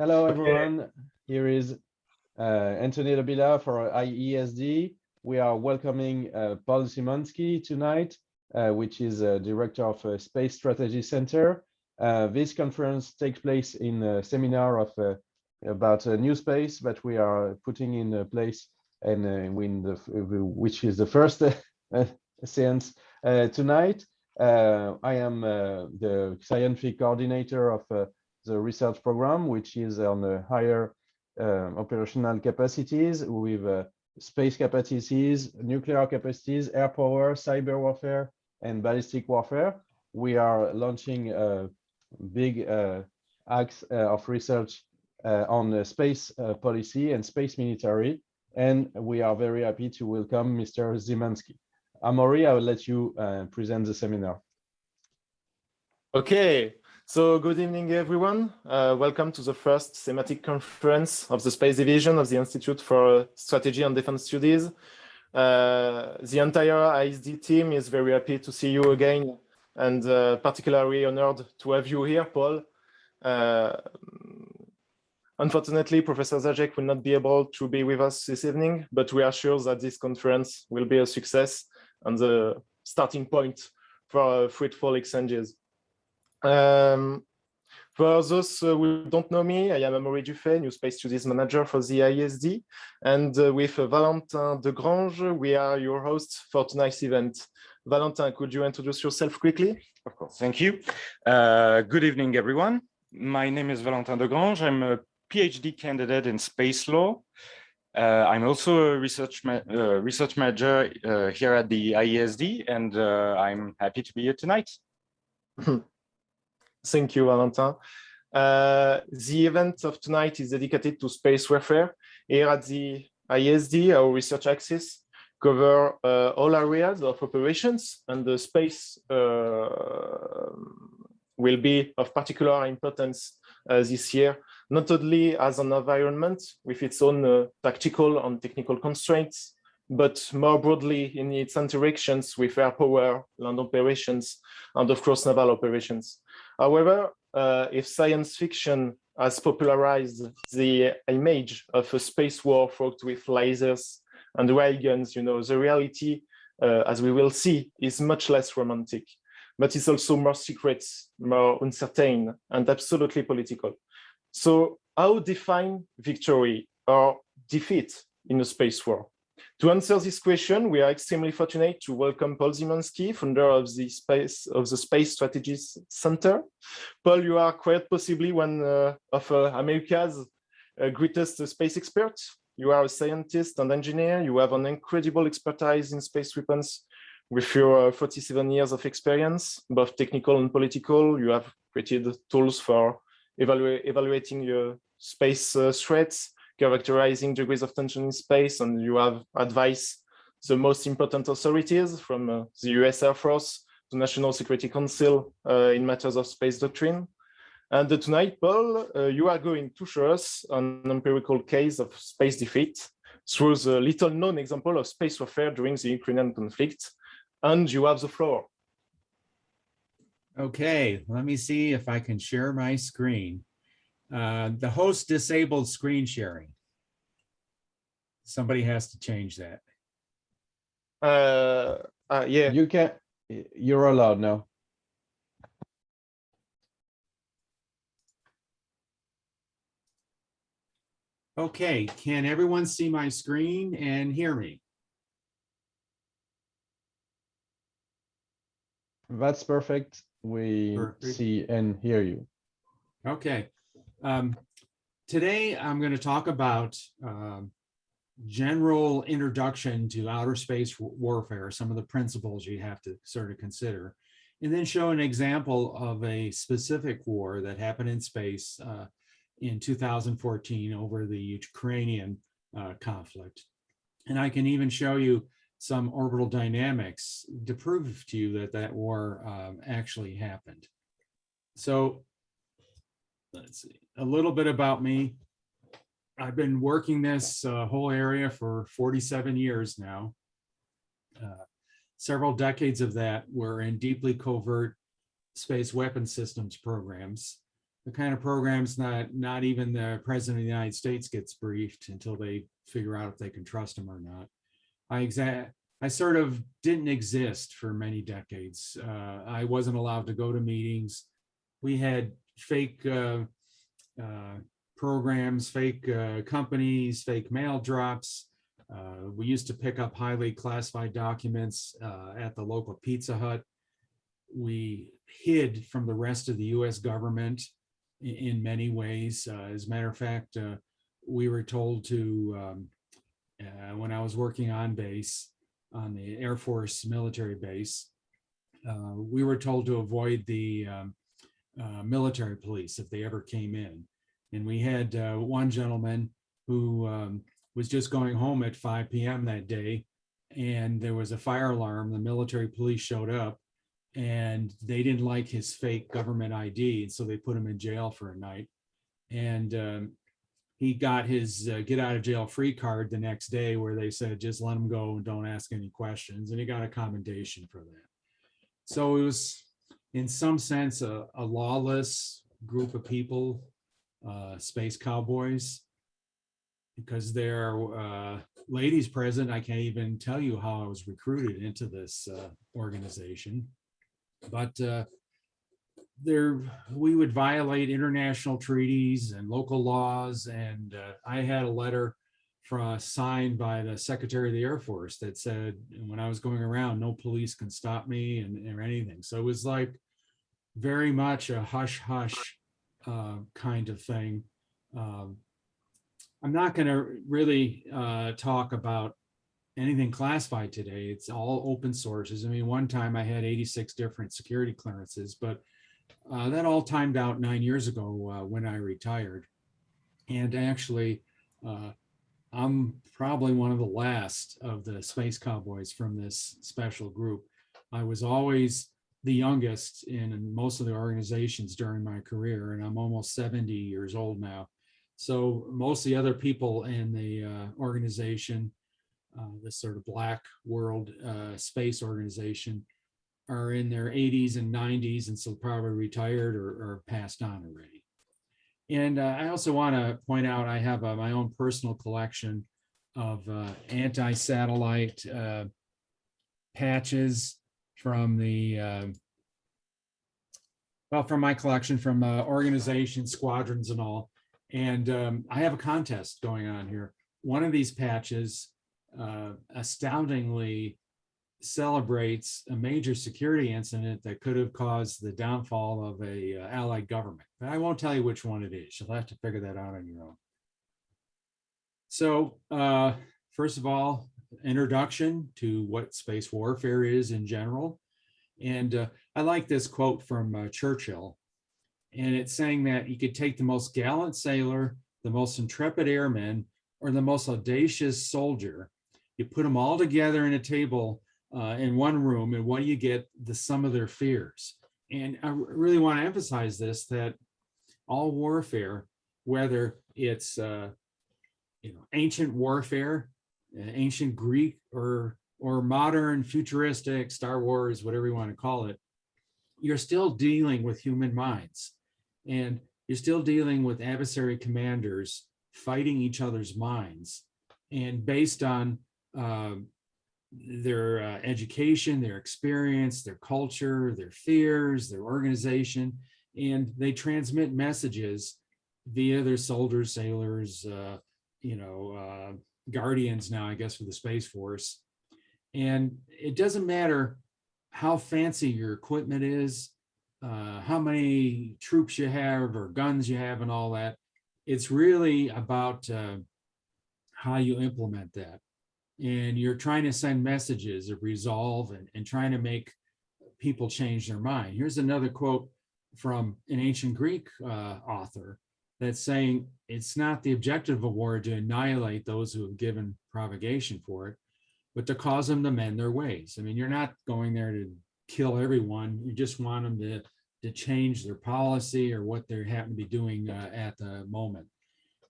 Hello, everyone. Here is Anthony Labilla for IESD. We are welcoming Paul Szymanski tonight, which is Director of Space Strategy Center. This conference takes place in a seminar of about new space that we are putting in place, and which is the first science tonight. I am the scientific coordinator of the research program, which is on the higher operational capacities with space capacities, nuclear capacities, air power, cyber warfare, and ballistic warfare. We are launching a big axe of research on space policy and space military, and we are very happy to welcome Mr. Szymanski. Amaury, I will let you present the seminar. Okay, so good evening, everyone. Welcome to the first thematic conference of the Space Division of the Institute for Strategy and Defense Studies. The entire ISD team is very happy to see you again, and particularly honored to have you here, Paul. Unfortunately, Professor Zajac will not be able to be with us this evening, but we are sure that this conference will be a success and the starting point for fruitful exchanges. For those who don't know me, I am Amaury Dufay, New Space Studies Manager for the ISD, and with Valentin Degrange, we are your hosts for tonight's event. Valentin, could you introduce yourself quickly? Of course, thank you. Good evening, everyone. My name is Valentin Degrange. I'm a PhD candidate in space law. I'm also a research manager here at the IESD, and I'm happy to be here tonight. Thank you, Valentin. The event of tonight is dedicated to space warfare. Here at the IESD, our research axis cover all areas of operations, and the space will be of particular importance this year, not only as an environment with its own tactical and technical constraints, but more broadly in its interactions with air power, land operations, and of course, naval operations. However, if science fiction has popularized the image of a space war fought with lasers and railguns, the reality, as we will see, is much less romantic, but it's also more secret, more uncertain, and absolutely political. So how define victory or defeat in a space war? To answer this question, we are extremely fortunate to welcome Paul Szymanski, founder of the Space Strategy Center. Paul, you are quite possibly one of America's greatest space experts. You are a scientist and engineer. You have an incredible expertise in space weapons with your 47 years of experience, both technical and political. You have created tools for evaluating your space threats, characterizing degrees of tension in space, and you have advised the most important authorities from the US Air Force to National Security Council in matters of space doctrine. And tonight, Paul, you are going to show us an empirical case of space defeat through the little known example of space warfare during the Ukrainian conflict. And you have the floor. Okay, let me see if I can share my screen. The host disabled screen sharing. Somebody has to change that. Yeah. You can. You're allowed now. Okay, can everyone see my screen and hear me? That's perfect. We see and hear you. Okay. Today, I'm going to talk about general introduction to outer space warfare, some of the principles you have to sort of consider, and then show an example of a specific war that happened in space in 2014 over the Ukrainian conflict. And I can even show you some orbital dynamics to prove to you that that war actually happened. So let's see, a little bit about me. I've been working this whole area for 47 years now. Several decades of that were in deeply covert space weapon systems programs. the kind of programs not even the president of the United States gets briefed until they figure out if they can trust him or not. I sort of didn't exist for many decades. I wasn't allowed to go to meetings. We had fake programs, fake companies, fake mail drops. We used to pick up highly classified documents at the local Pizza Hut. We hid from the rest of the US government in many ways. As a matter of fact, we were told to, when I was working on base, on the Air Force military base, we were told to avoid the military police if they ever came in. And we had one gentleman who was just going home at 5 p.m. that day, and there was a fire alarm. The military police showed up, and they didn't like his fake government ID, and so they put him in jail for a night. And he got his get out of jail free card the next day, where they said, just let him go and don't ask any questions. And he got a commendation for that. So it was, in some sense, a lawless group of people, space cowboys, because there are ladies present. I can't even tell you how I was recruited into this organization. But we would violate international treaties and local laws. And I had a letter signed by the Secretary of the Air Force that said, when I was going around, no police can stop me or anything. So it was like very much a hush-hush kind of thing. I'm not going to really talk about anything classified today. It's all open sources. I mean, one time I had 86 different security clearances, but that all timed out 9 years ago when I retired. And actually, I'm probably one of the last of the space cowboys from this special group. I was always the youngest in most of the organizations during my career, and I'm almost 70 years old now. So most of the other people in the organization, this sort of black world space organization, are in their 80s and 90s, and so probably retired or passed on already. And I also want to point out, I have my own personal collection of anti-satellite patches from the, from my collection, from organizations, squadrons and all. And I have a contest going on here. One of these patches astoundingly celebrates a major security incident that could have caused the downfall of a allied government. But I won't tell you which one it is. You'll have to figure that out on your own. So first of all, introduction to what space warfare is in general. And I like this quote from Churchill. And it's saying that you could take the most gallant sailor, the most intrepid airman, or the most audacious soldier. You put them all together in a table in one room, and what do you get? The sum of their fears. And I really want to emphasize this, that all warfare, whether it's ancient warfare, ancient Greek, or modern futuristic Star Wars, whatever you want to call it, you're still dealing with human minds, and you're still dealing with adversary commanders fighting each other's minds, and based on their education, their experience, their culture, their fears, their organization, and they transmit messages via their soldiers, sailors, guardians now, I guess, for the Space Force. And it doesn't matter how fancy your equipment is, how many troops you have or guns you have and all that. It's really about how you implement that. And you're trying to send messages of resolve and trying to make people change their mind. Here's another quote from an ancient Greek author that's saying it's not the objective of war to annihilate those who have given provocation for it, but to cause them to mend their ways. I mean, you're not going there to kill everyone. You just want them to change their policy or what they happen to be doing at the moment.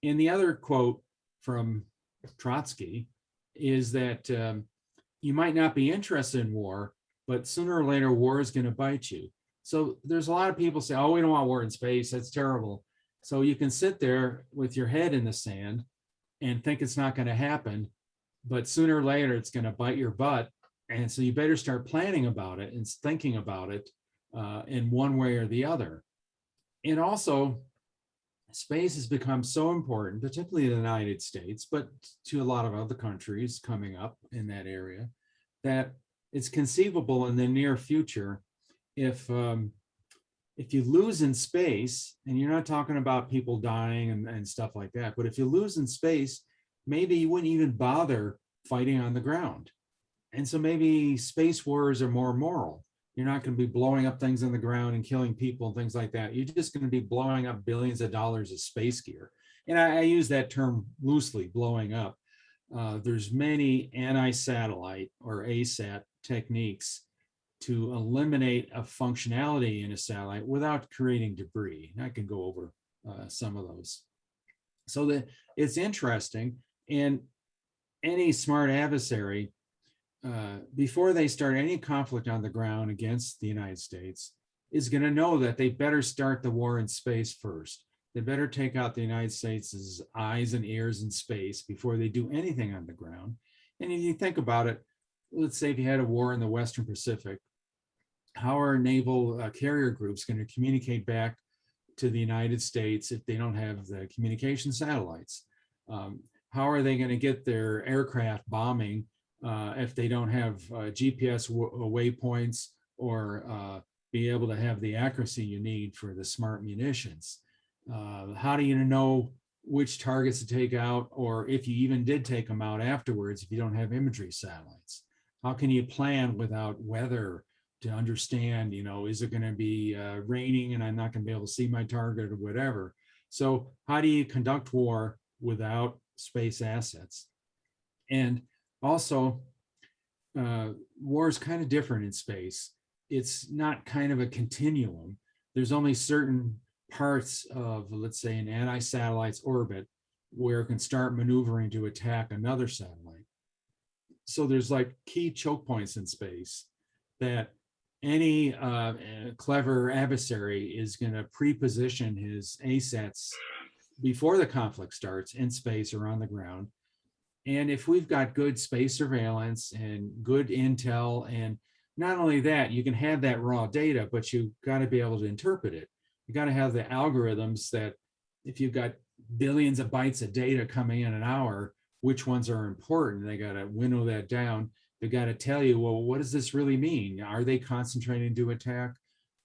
And the other quote from Trotsky is that you might not be interested in war, but sooner or later war is going to bite you. So there's a lot of people say, oh, we don't want war in space. That's terrible. So you can sit there with your head in the sand and think it's not going to happen, but sooner or later it's going to bite your butt. And so you better start planning about it and thinking about it in one way or the other. And also, space has become so important, particularly in the United States, but to a lot of other countries coming up in that area, that it's conceivable in the near future if you lose in space, and you're not talking about people dying and stuff like that, but if you lose in space, maybe you wouldn't even bother fighting on the ground. And so maybe space wars are more moral. You're not going to be blowing up things on the ground and killing people and things like that. You're just going to be blowing up billions of dollars of space gear. And I use that term loosely, blowing up. There's many anti-satellite or ASAT techniques to eliminate a functionality in a satellite without creating debris. I can go over some of those. So that it's interesting, and any smart adversary, before they start any conflict on the ground against the United States, is going to know that they better start the war in space first. They better take out the United States' eyes and ears in space before they do anything on the ground. And if you think about it, let's say if you had a war in the Western Pacific, how are naval carrier groups going to communicate back to the United States if they don't have the communication satellites? How are they going to get their aircraft bombing if they don't have GPS waypoints or be able to have the accuracy you need for the smart munitions? How do you know which targets to take out, or if you even did take them out afterwards, if you don't have imagery satellites? How can you plan without weather to understand, is it going to be raining and I'm not going to be able to see my target or whatever? So how do you conduct war without space assets? And also, war is kind of different in space. It's not kind of a continuum. There's only certain parts of, let's say, an anti-satellite's orbit where it can start maneuvering to attack another satellite. So there's like key choke points in space that any clever adversary is going to pre-position his ASATs before the conflict starts in space or on the ground. And if we've got good space surveillance and good intel, and not only that, you can have that raw data, but you've got to be able to interpret it. You got to have the algorithms that if you've got billions of bytes of data coming in an hour, which ones are important? They got to winnow that down. They got to tell you, well, what does this really mean? Are they concentrating to attack?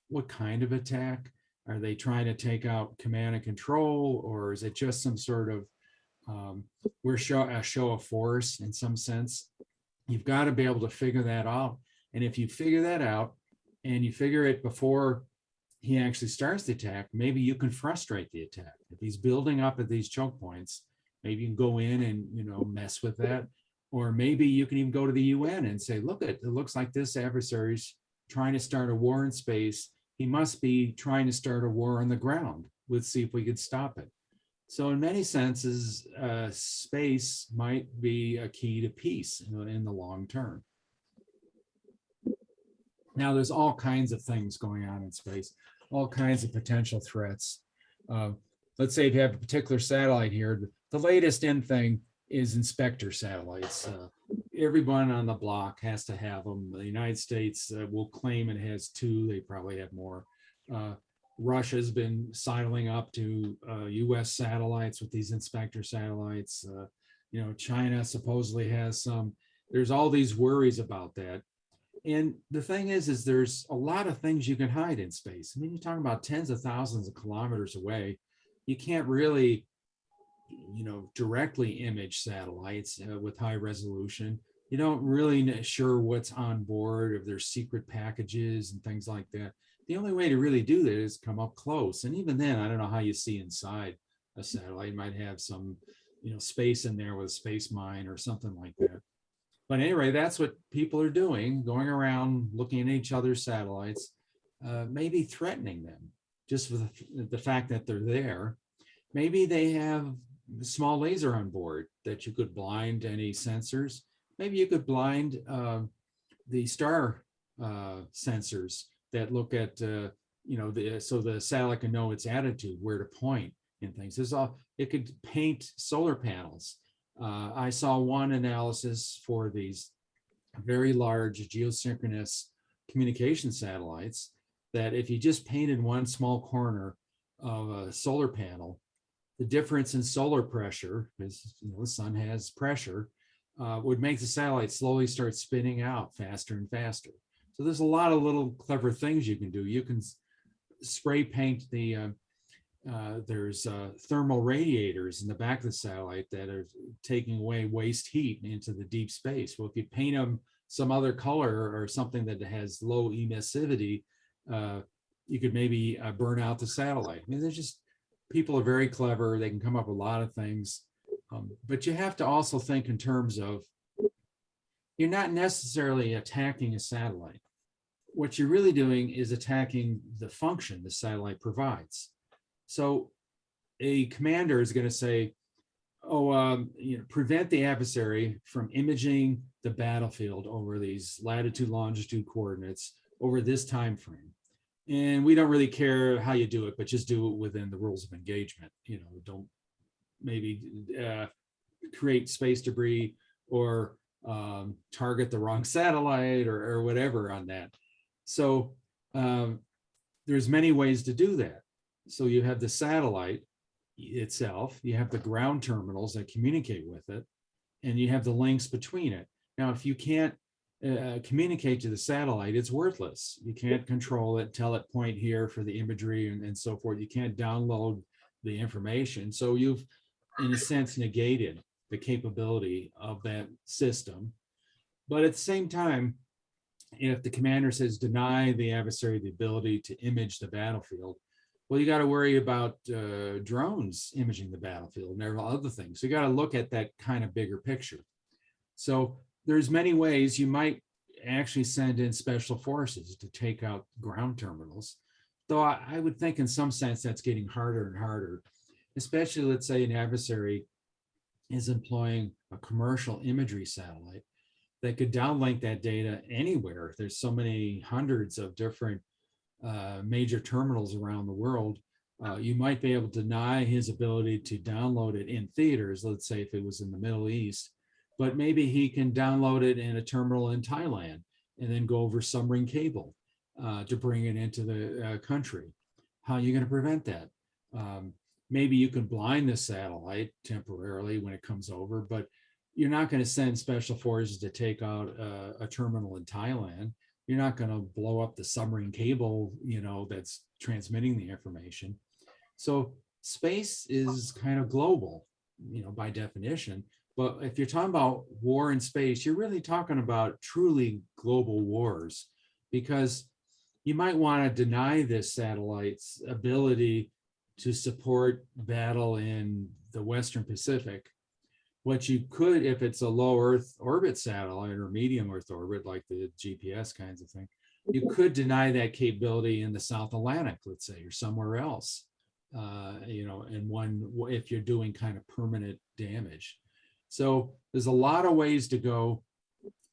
What kind of attack? Are they trying to take out command and control, or is it just some sort of a show of force in some sense? You've got to be able to figure that out. And if you figure that out and you figure it before he actually starts the attack, maybe you can frustrate the attack. If he's building up at these choke points, maybe you can go in and mess with that. Or maybe you can even go to the UN and say, look, it looks like this adversary's trying to start a war in space. He must be trying to start a war on the ground. Let's see if we could stop it. So in many senses, space might be a key to peace in the long term. Now, there's all kinds of things going on in space, all kinds of potential threats. Let's say if you have a particular satellite here, the latest in thing is inspector satellites. Everyone on the block has to have them. The United States will claim it has 2. They probably have more. Russia's been sidling up to US satellites with these inspector satellites. China supposedly has some. There's all these worries about that. And the thing is there's a lot of things you can hide in space. I mean, you're talking about tens of thousands of kilometers away. You can't really, directly image satellites with high resolution. You don't really sure what's on board, if there's secret packages and things like that. The only way to really do that is come up close. And even then, I don't know how you see inside a satellite. You might have some, space in there with a space mine or something like that. But anyway, that's what people are doing, going around looking at each other's satellites, maybe threatening them just for the fact that they're there. Maybe they have a small laser on board that you could blind any sensors. Maybe you could blind the star sensors that look at, so the satellite can know its attitude, where to point and things. It could paint solar panels. I saw one analysis for these very large geosynchronous communication satellites that if you just painted one small corner of a solar panel, the difference in solar pressure, because the sun has pressure, would make the satellite slowly start spinning out faster and faster. So there's a lot of little clever things you can do. You can spray paint there's thermal radiators in the back of the satellite that are taking away waste heat into the deep space. Well, if you paint them some other color or something that has low emissivity, you could maybe burn out the satellite. I mean, there's just, people are very clever. They can come up with a lot of things. But you have to also think in terms of, you're not necessarily attacking a satellite. What you're really doing is attacking the function the satellite provides. So a commander is going to say, prevent the adversary from imaging the battlefield over these latitude, longitude coordinates over this time frame. And we don't really care how you do it, but just do it within the rules of engagement. Don't maybe create space debris or target the wrong satellite or whatever on that. So there's many ways to do that. So you have the satellite itself, you have the ground terminals that communicate with it, and you have the links between it. Now, if you can't communicate to the satellite, it's worthless. You can't control it, tell it point here for the imagery and so forth. You can't download the information. So you've, in a sense, negated the capability of that system. But at the same time, if the commander says deny the adversary the ability to image the battlefield, well, you got to worry about drones imaging the battlefield and there are other things. So you got to look at that kind of bigger picture. So there's many ways you might actually send in special forces to take out ground terminals. Though I would think in some sense that's getting harder and harder, especially let's say an adversary is employing a commercial imagery satellite that could downlink that data anywhere. There's so many hundreds of different major terminals around the world. You might be able to deny his ability to download it in theaters, let's say if it was in the Middle East, but maybe he can download it in a terminal in Thailand and then go over submarine cable to bring it into the country. How are you going to prevent that? Maybe you can blind the satellite temporarily when it comes over, but you're not going to send special forces to take out a terminal in Thailand. You're not going to blow up the submarine cable, that's transmitting the information. So space is kind of global, by definition. But if you're talking about war in space, you're really talking about truly global wars, because you might want to deny this satellite's ability to support battle in the Western Pacific. What you could, if it's a low Earth orbit satellite or medium Earth orbit, like the GPS kinds of thing, you could deny that capability in the South Atlantic, let's say, or somewhere else, and if you're doing kind of permanent damage. So there's a lot of ways to go.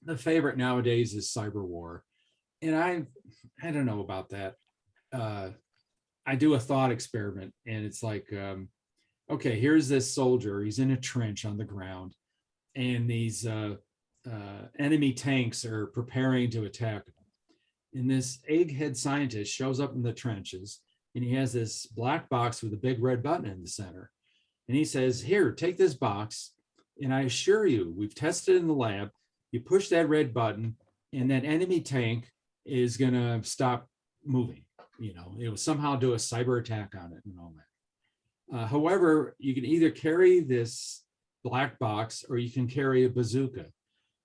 The favorite nowadays is cyber war. And I don't know about that. I do a thought experiment and it's like, okay, here's this soldier, he's in a trench on the ground and these enemy tanks are preparing to attack him. And this egghead scientist shows up in the trenches and he has this black box with a big red button in the center. And he says, here, take this box. And I assure you, we've tested it in the lab. You push that red button and that enemy tank is gonna stop moving. It will somehow do a cyber attack on it and all that. However, you can either carry this black box or you can carry a bazooka.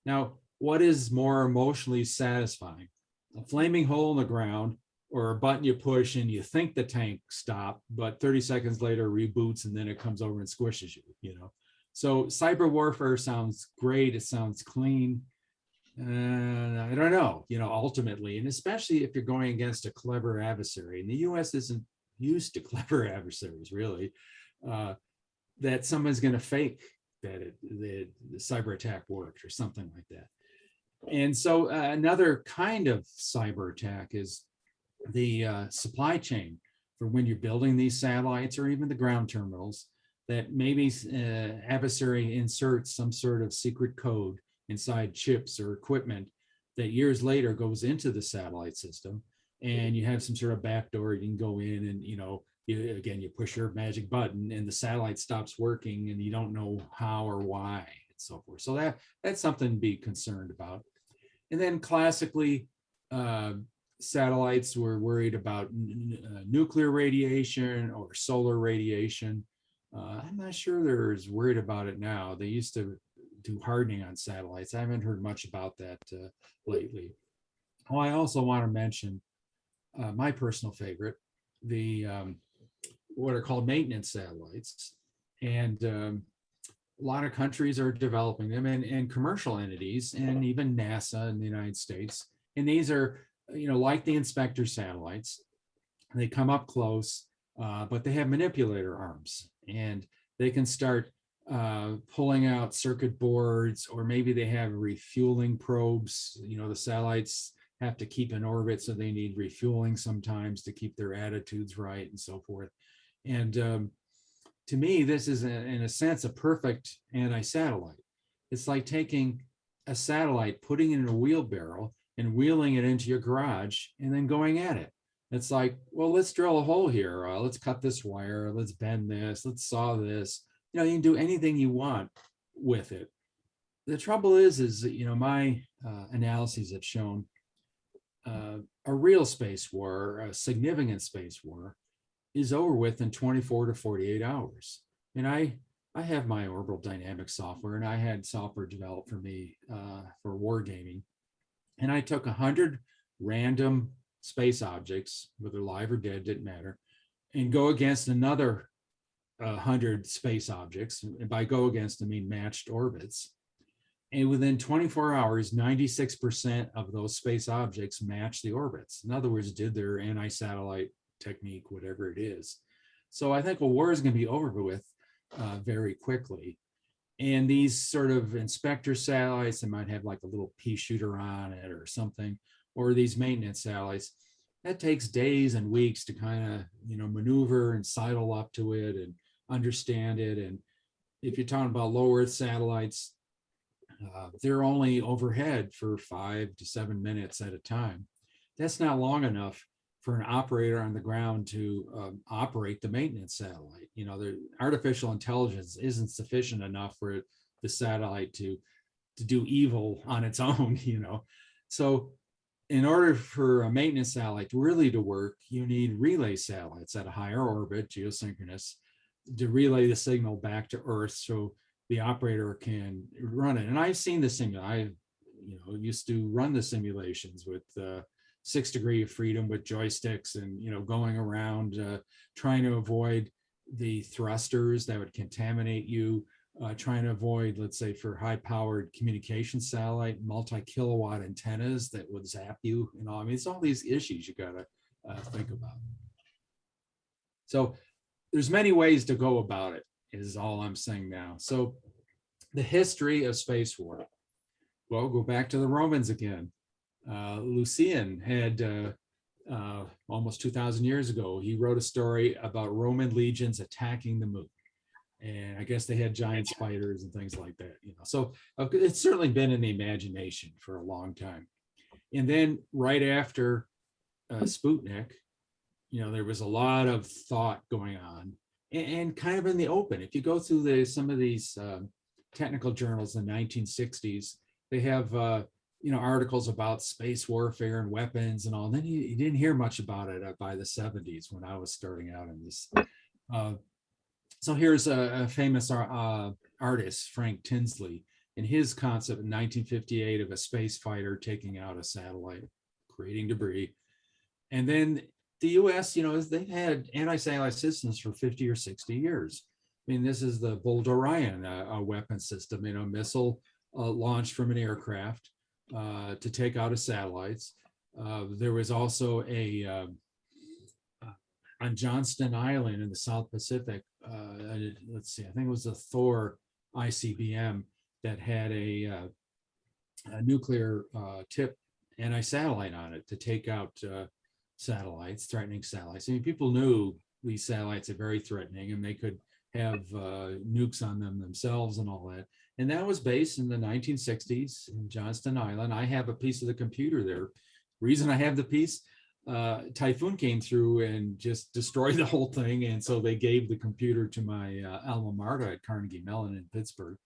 Now, what is more emotionally satisfying? A flaming hole in the ground or a button you push and you think the tank stopped, but 30 seconds later reboots and then it comes over and squishes you, So cyber warfare sounds great. It sounds clean. I don't know, ultimately, and especially if you're going against a clever adversary, and the US isn't used to clever adversaries, really, that someone's going to fake that the cyber attack worked or something like that. And so another kind of cyber attack is the supply chain for when you're building these satellites or even the ground terminals, that maybe adversary inserts some sort of secret code inside chips or equipment that years later goes into the satellite system, and you have some sort of backdoor you can go in and, you know, you push your magic button and the satellite stops working and you don't know how or why and so forth. So that's something to be concerned about. And then classically, satellites were worried about nuclear radiation or solar radiation. I'm not sure they're as worried about it now. They used to do hardening on satellites. I haven't heard much about that lately. Oh, I also want to mention my personal favorite, the what are called maintenance satellites. And a lot of countries are developing them, and commercial entities, and even NASA in the United States. And these are, you know, like the inspector satellites. They come up close, but they have manipulator arms, and they can start pulling out circuit boards, or maybe they have refueling probes. You know, the satellites have to keep in orbit, so they need refueling sometimes to keep their attitudes right and so forth. And to me, this is, in a sense, a perfect anti-satellite. It's like taking a satellite, putting it in a wheelbarrow and wheeling it into your garage and then going at it. It's like, well, let's drill a hole here. Let's cut this wire. Let's bend this. Let's saw this. You know, you can do anything you want with it. The trouble is you know, my analyses have shown a real space war, a significant space war, is over with in 24 to 48 hours. And I have my orbital dynamics software, and I had software developed for me for wargaming. And I took 100 random space objects, whether live or dead, didn't matter, and go against another 100 space objects. And by go against, I mean matched orbits. And within 24 hours, 96% of those space objects matched the orbits. In other words, did their anti-satellite technique, whatever it is. So I think a war is going to be over with very quickly. And these sort of inspector satellites, they might have like a little pea shooter on it or something, or these maintenance satellites, that takes days and weeks to kind of, you know, maneuver and sidle up to it and understand it. And if you're talking about low Earth satellites, they're only overhead for 5 to 7 minutes at a time. That's not long enough for an operator on the ground to operate the maintenance satellite. You know, the artificial intelligence isn't sufficient enough for the satellite to do evil on its own, you know. So in order for a maintenance satellite really to work, you need relay satellites at a higher orbit, geosynchronous, to relay the signal back to Earth so the operator can run it. And I've seen the simulation. I used to run the simulations with 6 degrees of freedom with joysticks, and going around trying to avoid the thrusters that would contaminate you, trying to avoid, let's say, for high-powered communication satellite, multi-kilowatt antennas that would zap you. I mean, it's all these issues you gotta think about. So there's many ways to go about it, is all I'm saying now. So the history of space war. Well, go back to the Romans again. Lucian had almost 2,000 years ago, he wrote a story about Roman legions attacking the moon. And I guess they had giant spiders and things like that, So it's certainly been in the imagination for a long time. And then right after Sputnik, there was a lot of thought going on and kind of in the open. If you go through some of these technical journals in the 1960s, they have articles about space warfare and weapons and all. And then you didn't hear much about it by the 70s when I was starting out in this. So here's a famous artist, Frank Tinsley, and his concept in 1958 of a space fighter taking out a satellite, creating debris. And then the US, they've had anti-satellite systems for 50 or 60 years. I mean, this is the Bold Orion, a weapon system, missile launched from an aircraft to take out a satellites. There was also on Johnston Island in the South Pacific, let's see, I think it was a Thor ICBM that had a nuclear tip anti-satellite on it to take out satellites, threatening satellites. I mean, people knew these satellites are very threatening and they could have nukes on them themselves and all that. And that was based in the 1960s in Johnston Island. I have a piece of the computer there. Reason I have the piece, typhoon came through and just destroyed the whole thing. And so they gave the computer to my alma mater at Carnegie Mellon in Pittsburgh.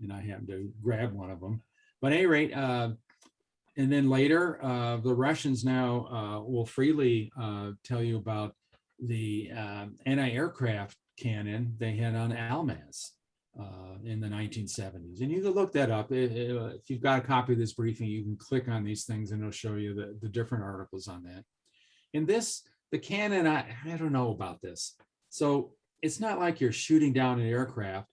And I happened to grab one of them. But at any rate, and then later, the Russians now will freely tell you about the anti-aircraft cannon they had on Almaz in the 1970s. And you can look that up. If you've got a copy of this briefing, you can click on these things and it'll show you the different articles on that. And this, the cannon, I don't know about this. So it's not like you're shooting down an aircraft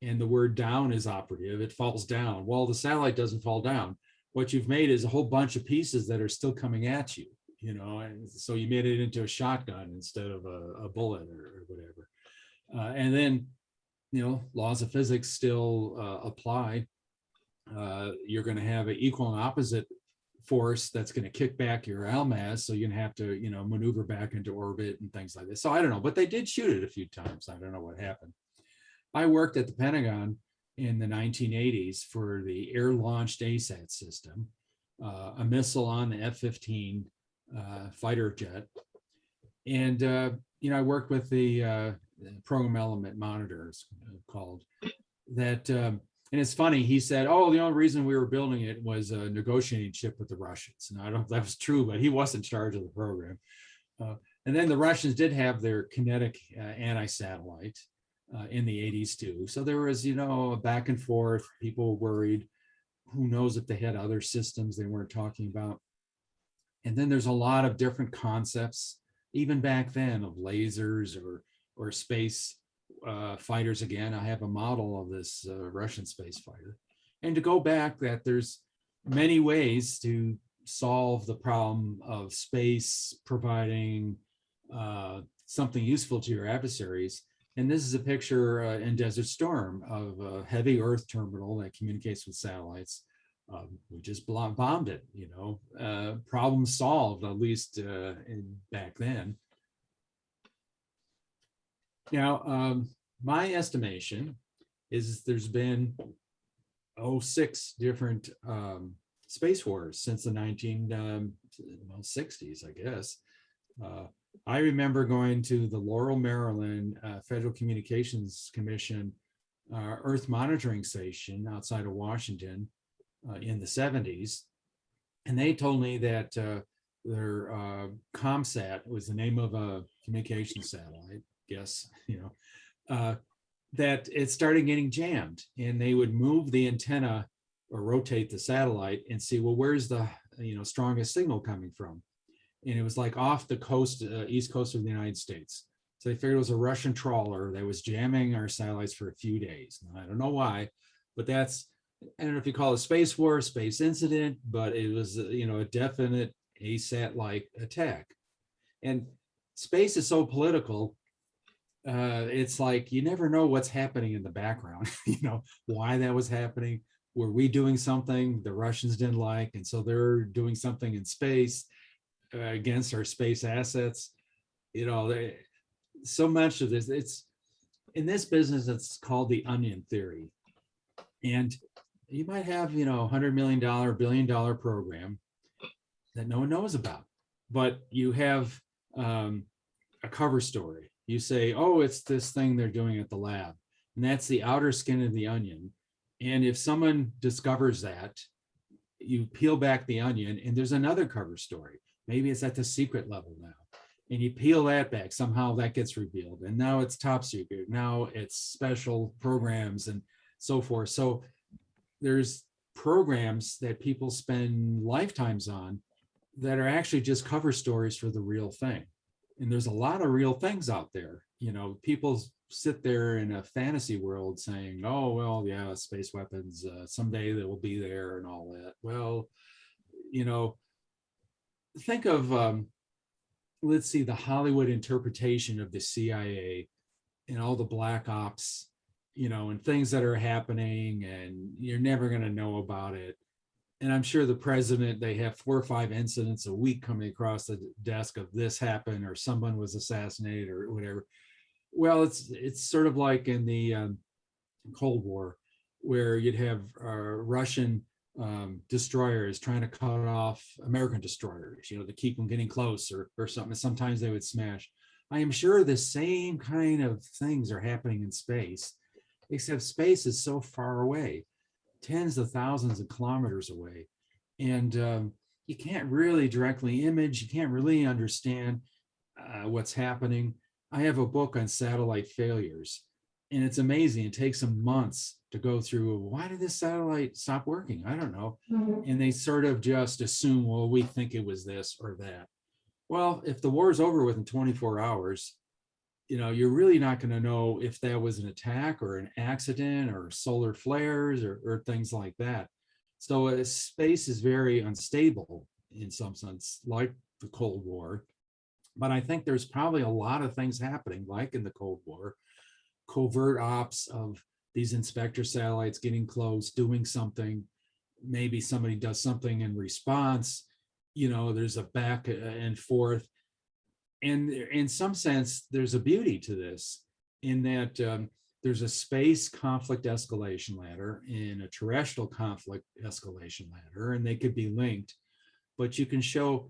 and the word down is operative. It falls down. Well, the satellite doesn't fall down. What you've made is a whole bunch of pieces that are still coming at you, you know, and so you made it into a shotgun instead of a bullet or whatever. And then, you know, laws of physics still apply. You're going to have an equal and opposite force that's going to kick back your Almaz, so you're going to have to, you know, maneuver back into orbit and things like this. So I don't know, but they did shoot it a few times. I don't know what happened. I worked at the Pentagon in the 1980s for the air-launched ASAT system, a missile on the F-15 fighter jet. And, you know, I worked with the program element monitors called that. And it's funny, he said, oh, the only reason we were building it was a negotiating chip with the Russians. And I don't know if that was true, but he wasn't in charge of the program. And then the Russians did have their kinetic anti-satellite in the 80s too. So there was, you know, a back and forth, people were worried, who knows if they had other systems they weren't talking about. And then there's a lot of different concepts, even back then, of lasers or space fighters. Again, I have a model of this Russian space fighter. And to go back, that there's many ways to solve the problem of space providing something useful to your adversaries. And this is a picture in Desert Storm of a heavy Earth terminal that communicates with satellites. We just bombed it, you know, problem solved, at least back then. Now, my estimation is there's been 6 different space wars since the 1960s, I guess. I remember going to the Laurel, Maryland Federal Communications Commission Earth monitoring station outside of Washington in the 70s. And they told me that their ComSat was the name of a communication satellite, guess, you know, that it started getting jammed, and they would move the antenna or rotate the satellite and see, well, where's the, you know, strongest signal coming from? And it was like off the coast, east coast of the United States. So they figured it was a Russian trawler that was jamming our satellites for a few days. Now, I don't know why, but that's, I don't know if you call it a space war, space incident, but it was, you know, a definite ASAT-like attack. And space is so political. It's like you never know what's happening in the background, you know, why that was happening. Were we doing something the Russians didn't like, and so they're doing something in space against our space assets? You know, so much of this, it's in this business, it's called the onion theory. And you might have, you know, $100 million, $1 billion program that no one knows about, but you have a cover story. You say, oh, it's this thing they're doing at the lab, and that's the outer skin of the onion. And if someone discovers that, you peel back the onion and there's another cover story. Maybe it's at the secret level now. And you peel that back, somehow that gets revealed. And now it's top secret. Now it's special programs and so forth. So there's programs that people spend lifetimes on that are actually just cover stories for the real thing. And there's a lot of real things out there. You know, people sit there in a fantasy world saying, oh, well, yeah, space weapons, someday they will be there and all that. Well, you know, think of, let's see, the Hollywood interpretation of the CIA and all the black ops, you know, and things that are happening and you're never going to know about it. And I'm sure the president, they have 4 or 5 incidents a week coming across the desk of this happened or someone was assassinated or whatever. Well, it's sort of like in the Cold War, where you'd have Russian destroyers trying to cut off American destroyers, to keep them getting close or something. Sometimes they would smash. I am sure the same kind of things are happening in space, except space is so far away, tens of thousands of kilometers away. And you can't really directly image, you can't really understand what's happening. I have a book on satellite failures, and it's amazing. It takes them months to go through, why did this satellite stop working? I don't know. And they sort of just assume, well, we think it was this or that. Well, if the war is over within 24 hours, you're really not going to know if that was an attack or an accident or solar flares or things like that. So space is very unstable in some sense, like the Cold War. But I think there's probably a lot of things happening, like in the Cold War, covert ops of these inspector satellites getting close, doing something. Maybe somebody does something in response. There's a back and forth. And in some sense, there's a beauty to this in that there's a space conflict escalation ladder and a terrestrial conflict escalation ladder, and they could be linked, but you can show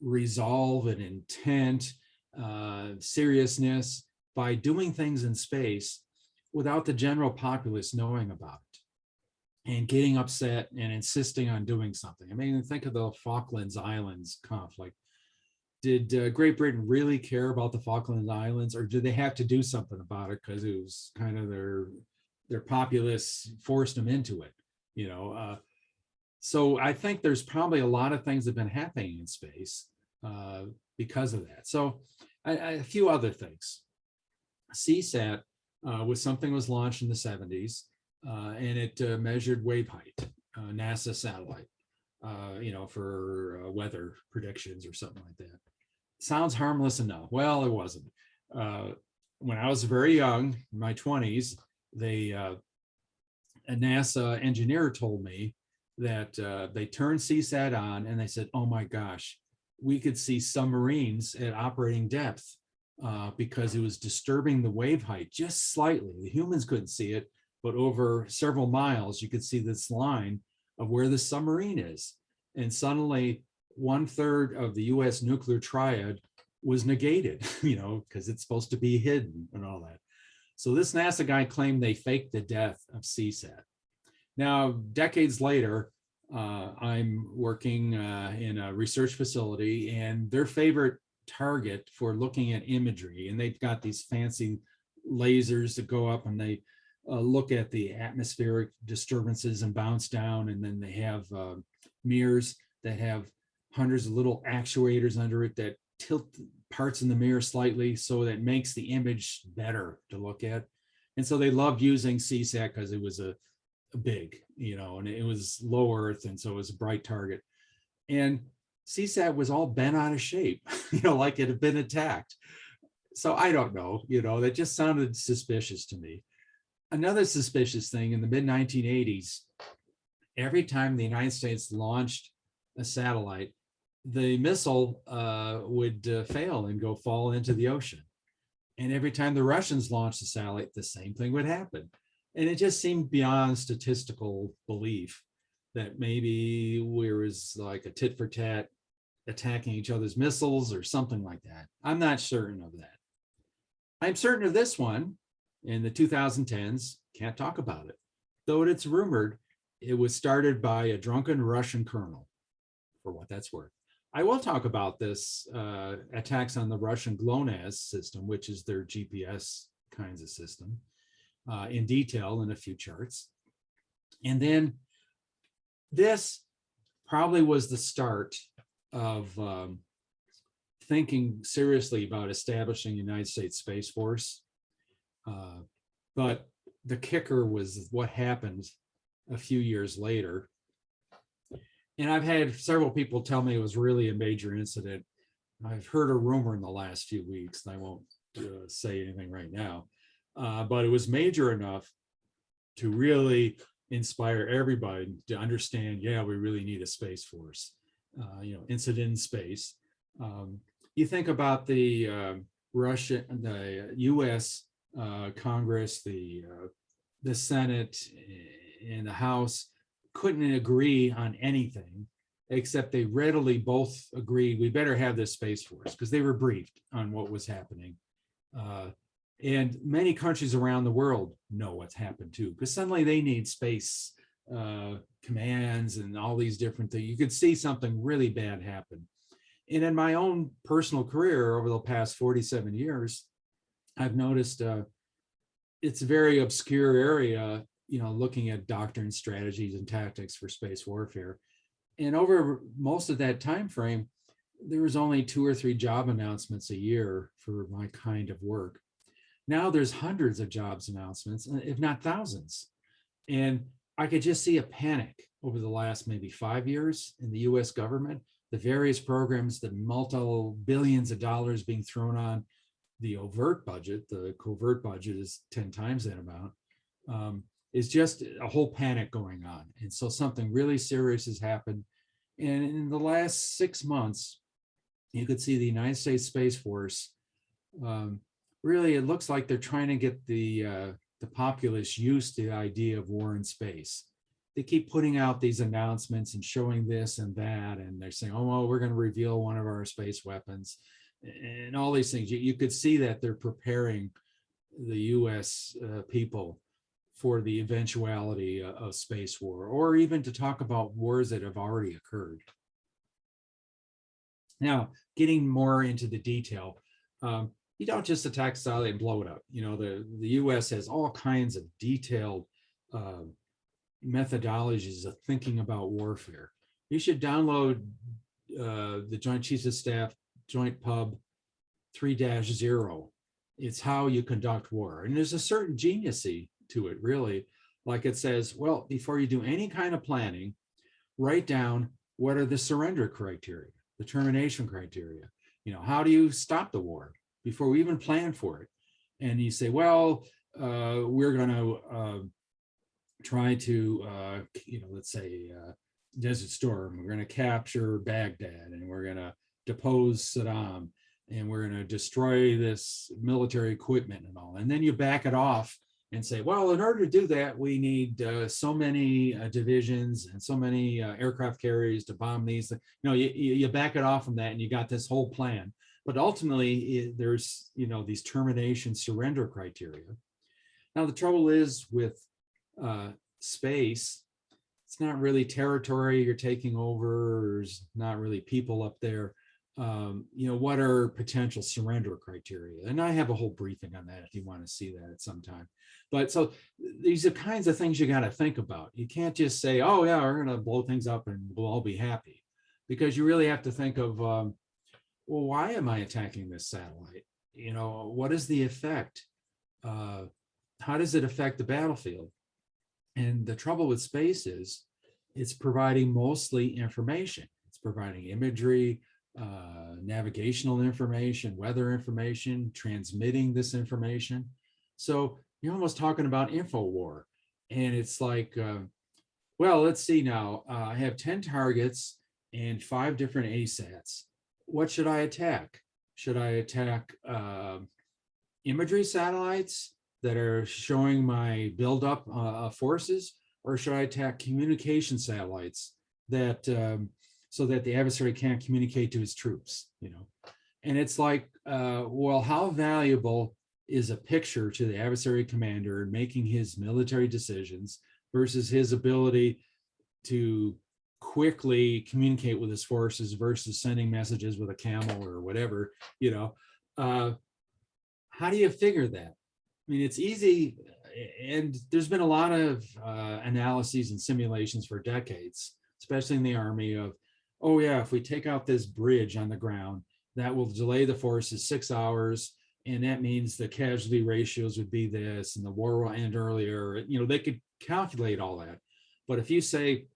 resolve and intent, seriousness by doing things in space without the general populace knowing about it and getting upset and insisting on doing something. I mean, think of the Falklands Islands conflict. Did Great Britain really care about the Falkland Islands, or did they have to do something about it because it was kind of their populace forced them into it? So I think there's probably a lot of things that have been happening in space because of that. So a few other things. CSAT was something was launched in the 70s, and it measured wave height, NASA satellite, for weather predictions or something like that. Sounds harmless enough. Well, it wasn't. When I was very young, in my 20s, a NASA engineer told me that they turned CSAT on and they said, oh my gosh, we could see submarines at operating depth because it was disturbing the wave height just slightly. The humans couldn't see it, but over several miles, you could see this line of where the submarine is. And suddenly 1/3 of the US nuclear triad was negated, because it's supposed to be hidden and all that. So this NASA guy claimed they faked the death of CSAT. Now, decades later, I'm working in a research facility, and their favorite target for looking at imagery, and they've got these fancy lasers that go up and they look at the atmospheric disturbances and bounce down, and then they have mirrors that have hundreds of little actuators under it that tilt parts in the mirror slightly so that makes the image better to look at. And so they loved using CSAT because it was a big, and it was low Earth, and so it was a bright target. And CSAT was all bent out of shape, like it had been attacked. So I don't know, that just sounded suspicious to me. Another suspicious thing, in the mid-1980s, every time the United States launched a satellite, the missile would fail and go fall into the ocean. And every time the Russians launched a satellite, the same thing would happen. And it just seemed beyond statistical belief that maybe there was like a tit for tat attacking each other's missiles or something like that. I'm not certain of that. I'm certain of this one. In the 2010s, can't talk about it. Though it's rumored it was started by a drunken Russian colonel, for what that's worth. I will talk about this attacks on the Russian GLONASS system, which is their GPS kinds of system, in detail in a few charts. And then this probably was the start of thinking seriously about establishing the United States Space Force. But the kicker was what happened a few years later. And I've had several people tell me it was really a major incident. I've heard a rumor in the last few weeks, and I won't say anything right now, but it was major enough to really inspire everybody to understand, yeah, we really need a space force, incident in space. You think about the US Congress, the Senate and the House couldn't agree on anything, except they readily both agreed we better have this space force, because they were briefed on what was happening. And many countries around the world know what's happened too, because suddenly they need space commands and all these different things. You could see something really bad happen. And in my own personal career over the past 47 years, I've noticed it's a very obscure area, looking at doctrine, strategies, and tactics for space warfare. And over most of that time frame, there was only 2 or 3 job announcements a year for my kind of work. Now there's hundreds of jobs announcements, if not thousands. And I could just see a panic over the last maybe 5 years in the US government, the various programs, the multi-billions of dollars being thrown on the overt budget. The covert budget is 10 times that amount. Is just a whole panic going on. And so something really serious has happened. And in the last 6 months, you could see the United States Space Force, really, it looks like they're trying to get the populace used to the idea of war in space. They keep putting out these announcements and showing this and that, and they're saying, oh, well, we're going to reveal one of our space weapons and all these things. You could see that they're preparing the US people for the eventuality of space war, or even to talk about wars that have already occurred. Now, getting more into the detail, you don't just attack satellite and blow it up. The US has all kinds of detailed methodologies of thinking about warfare. You should download the Joint Chiefs of Staff Joint Pub 3-0. It's how you conduct war. And there's a certain geniusy to it, really. Like it says, well, before you do any kind of planning, write down what are the surrender criteria, the termination criteria. How do you stop the war before we even plan for it? And you say, well, we're going to try to, let's say Desert Storm, we're going to capture Baghdad, and we're going to depose Saddam, and we're going to destroy this military equipment and all. And then you back it off and say, well, in order to do that, we need so many divisions and so many aircraft carriers to bomb these. You back it off from that, and you got this whole plan. But ultimately, there's these termination surrender criteria. Now, the trouble is with space, it's not really territory you're taking over. There's not really people up there. What are potential surrender criteria? And I have a whole briefing on that if you want to see that at some time. But so these are kinds of things you got to think about. You can't just say, oh yeah, we're going to blow things up and we'll all be happy, because you really have to think of, well, why am I attacking this satellite? What is the effect? How does it affect the battlefield? And the trouble with space is it's providing mostly information. It's providing imagery, navigational information, weather information, transmitting this information. So you're almost talking about info war. And it's like, well, let's see now, I have 10 targets and 5 different ASATs. What should I attack? Should I attack imagery satellites that are showing my buildup of forces? Or should I attack communication satellites that so that the adversary can't communicate to his troops? And it's like, well, how valuable is a picture to the adversary commander in making his military decisions versus his ability to quickly communicate with his forces versus sending messages with a camel or whatever? How do you figure that? I mean, it's easy, and there's been a lot of analyses and simulations for decades, especially in the Army, of, oh yeah, if we take out this bridge on the ground, that will delay the forces 6 hours, and that means the casualty ratios would be this, and the war will end earlier. They could calculate all that. But if you say,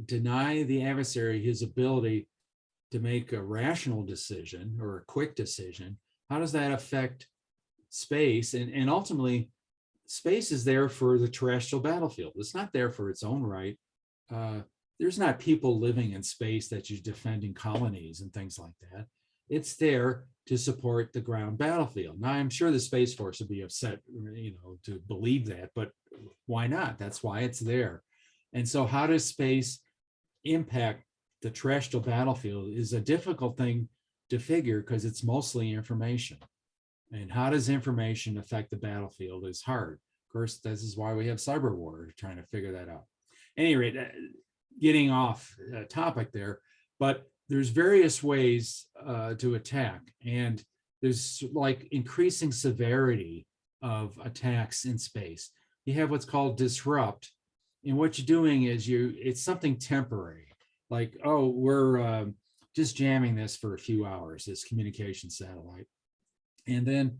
deny the adversary his ability to make a rational decision or a quick decision, how does that affect space? And ultimately, space is there for the terrestrial battlefield. It's not there for its own right. There's not people living in space that you're defending colonies and things like that. It's there to support the ground battlefield. Now, I'm sure the Space Force would be upset, to believe that, but why not? That's why it's there. And so how does space impact the terrestrial battlefield is a difficult thing to figure because it's mostly information. And how does information affect the battlefield is hard. Of course, this is why we have cyber war, trying to figure that out. At any rate, getting off topic there, but there's various ways to attack, and there's like increasing severity of attacks in space. You have what's called disrupt, and what you're doing is it's something temporary, like, oh, we're just jamming this for a few hours, this communication satellite. And then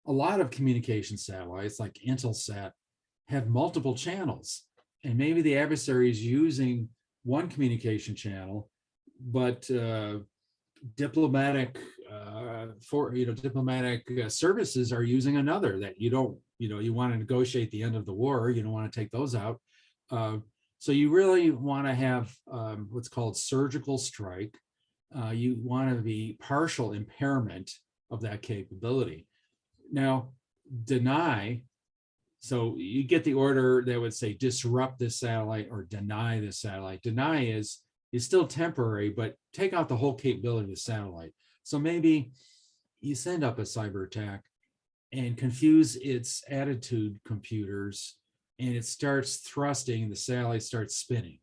a lot of communication satellites like Intelsat have multiple channels, and maybe the adversary is using one communication channel, but diplomatic services are using another that you don't, you want to negotiate the end of the war, you don't want to take those out. So you really want to have what's called surgical strike. You want to be partial impairment of that capability. Now, deny, so you get the order that would say disrupt this satellite or deny this satellite. Deny is still temporary, but take out the whole capability of the satellite. So maybe you send up a cyber attack and confuse its attitude computers, and it starts thrusting, the satellite starts spinning.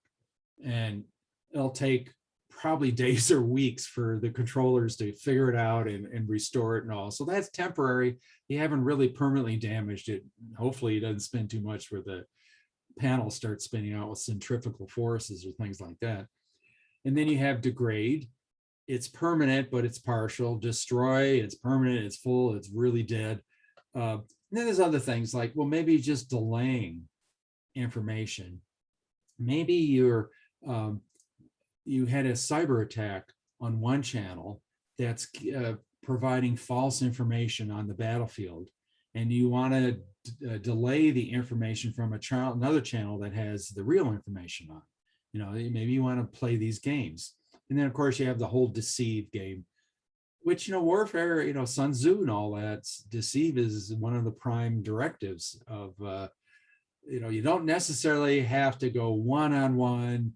And it'll take probably days or weeks for the controllers to figure it out and restore it and all. So that's temporary. You haven't really permanently damaged it. Hopefully it doesn't spin too much where the panel starts spinning out with centrifugal forces or things like that. And then you have degrade. It's permanent, but it's partial. Destroy, it's permanent, it's full, it's really dead. And then there's other things like, well, maybe just delaying information. Maybe you had a cyber attack on one channel that's providing false information on the battlefield, and you want to delay the information from another channel that has the real information on. Maybe you want to play these games. And then of course you have the whole deceive game, which, warfare, Sun Tzu and all that, deceive is one of the prime directives of, you don't necessarily have to go one-on-one.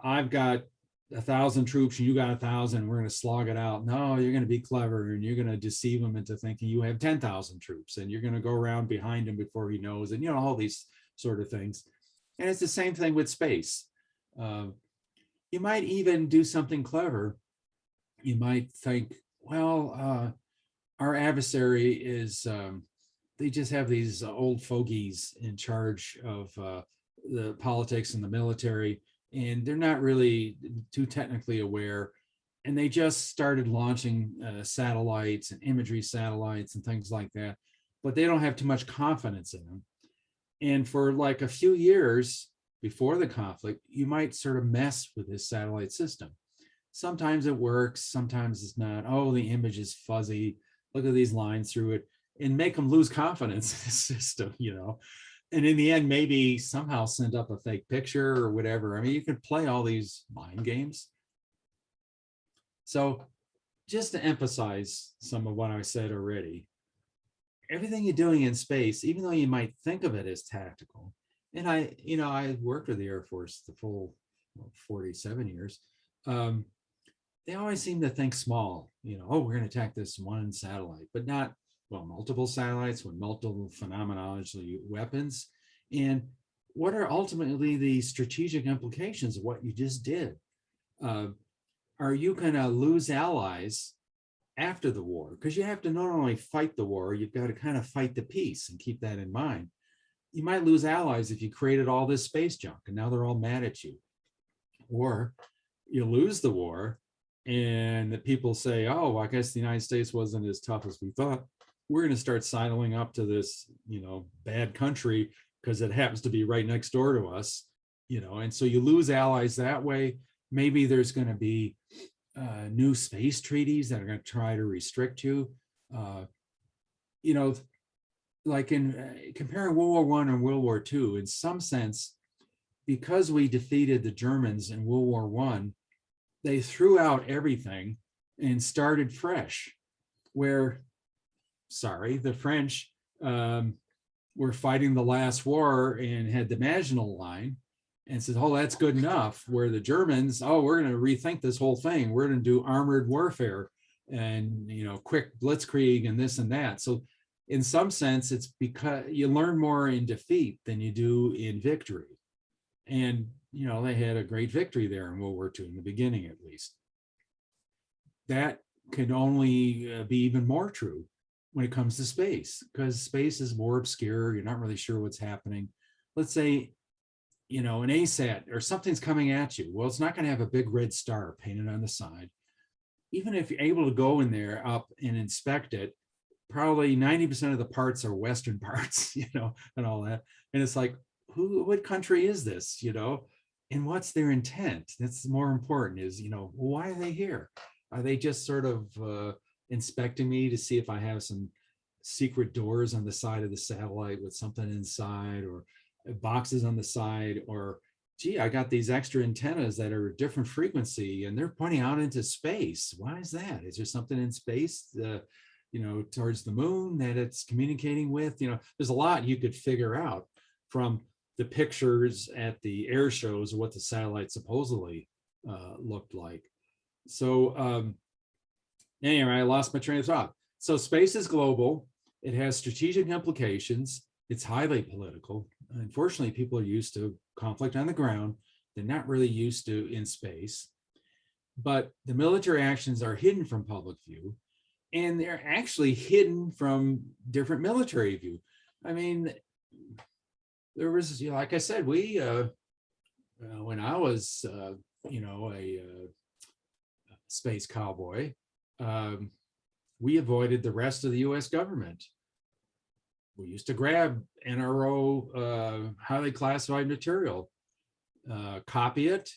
I've got 1,000 troops and you got 1,000, we're going to slog it out. No, you're going to be clever and you're going to deceive them into thinking you have 10,000 troops, and you're going to go around behind him before he knows, and all these sort of things. And it's the same thing with space. You might even do something clever. You might think, well, our adversary is, they just have these old fogies in charge of the politics and the military, and they're not really too technically aware. And they just started launching satellites and imagery satellites and things like that, but they don't have too much confidence in them. And for like a few years before the conflict, you might sort of mess with this satellite system. Sometimes it works, sometimes it's not. Oh, the image is fuzzy. Look at these lines through it, and make them lose confidence in the system, And in the end, maybe somehow send up a fake picture or whatever. I mean, you could play all these mind games. So just to emphasize some of what I said already, everything you're doing in space, even though you might think of it as tactical, and I worked with the Air Force the full 47 years. They always seem to think small, oh, we're going to attack this one satellite, but not, multiple satellites with multiple phenomenology weapons. And what are ultimately the strategic implications of what you just did? Are you going to lose allies after the war? Because you have to not only fight the war, you've got to kind of fight the peace, and keep that in mind. You might lose allies if you created all this space junk and now they're all mad at you. Or you lose the war and the people say, oh, I guess the United States wasn't as tough as we thought. We're going to start sidling up to this, bad country because it happens to be right next door to us, and so you lose allies that way. Maybe there's going to be new space treaties that are going to try to restrict you. The like in comparing World War I and World War II, in some sense, because we defeated the Germans in World War I, they threw out everything and started fresh, where, sorry, the French were fighting the last war and had the Maginot Line and said, oh, that's good enough. Where the Germans, oh, we're going to rethink this whole thing. We're going to do armored warfare and, you know, quick blitzkrieg and this and that. So in some sense, it's because you learn more in defeat than you do in victory. And, you know, they had a great victory there in World War II, in the beginning, at least. That could only be even more true when it comes to space, because space is more obscure. You're not really sure what's happening. Let's say, you know, an ASAT or something's coming at you. Well, it's not going to have a big red star painted on the side. Even if you're able to go in there up and inspect it, probably 90% of the parts are Western parts, you know, and all that. And it's like, what country is this, you know, and what's their intent? That's more important is, you know, why are they here? Are they just sort of inspecting me to see if I have some secret doors on the side of the satellite with something inside, or boxes on the side, or gee, I got these extra antennas that are a different frequency and they're pointing out into space. Why is that? Is there something in space, you know, towards the moon that it's communicating with? You know, there's a lot you could figure out from the pictures at the air shows of what the satellite supposedly looked like. So anyway, I lost my train of thought. So space is global. It has strategic implications. It's highly political. Unfortunately, people are used to conflict on the ground. They're not really used to in space. But the military actions are hidden from public view, and they're actually hidden from different military view. I mean, there was, you know, like I said, we, when I was, you know, a space cowboy, we avoided the rest of the US government. We used to grab NRO highly classified material, copy it,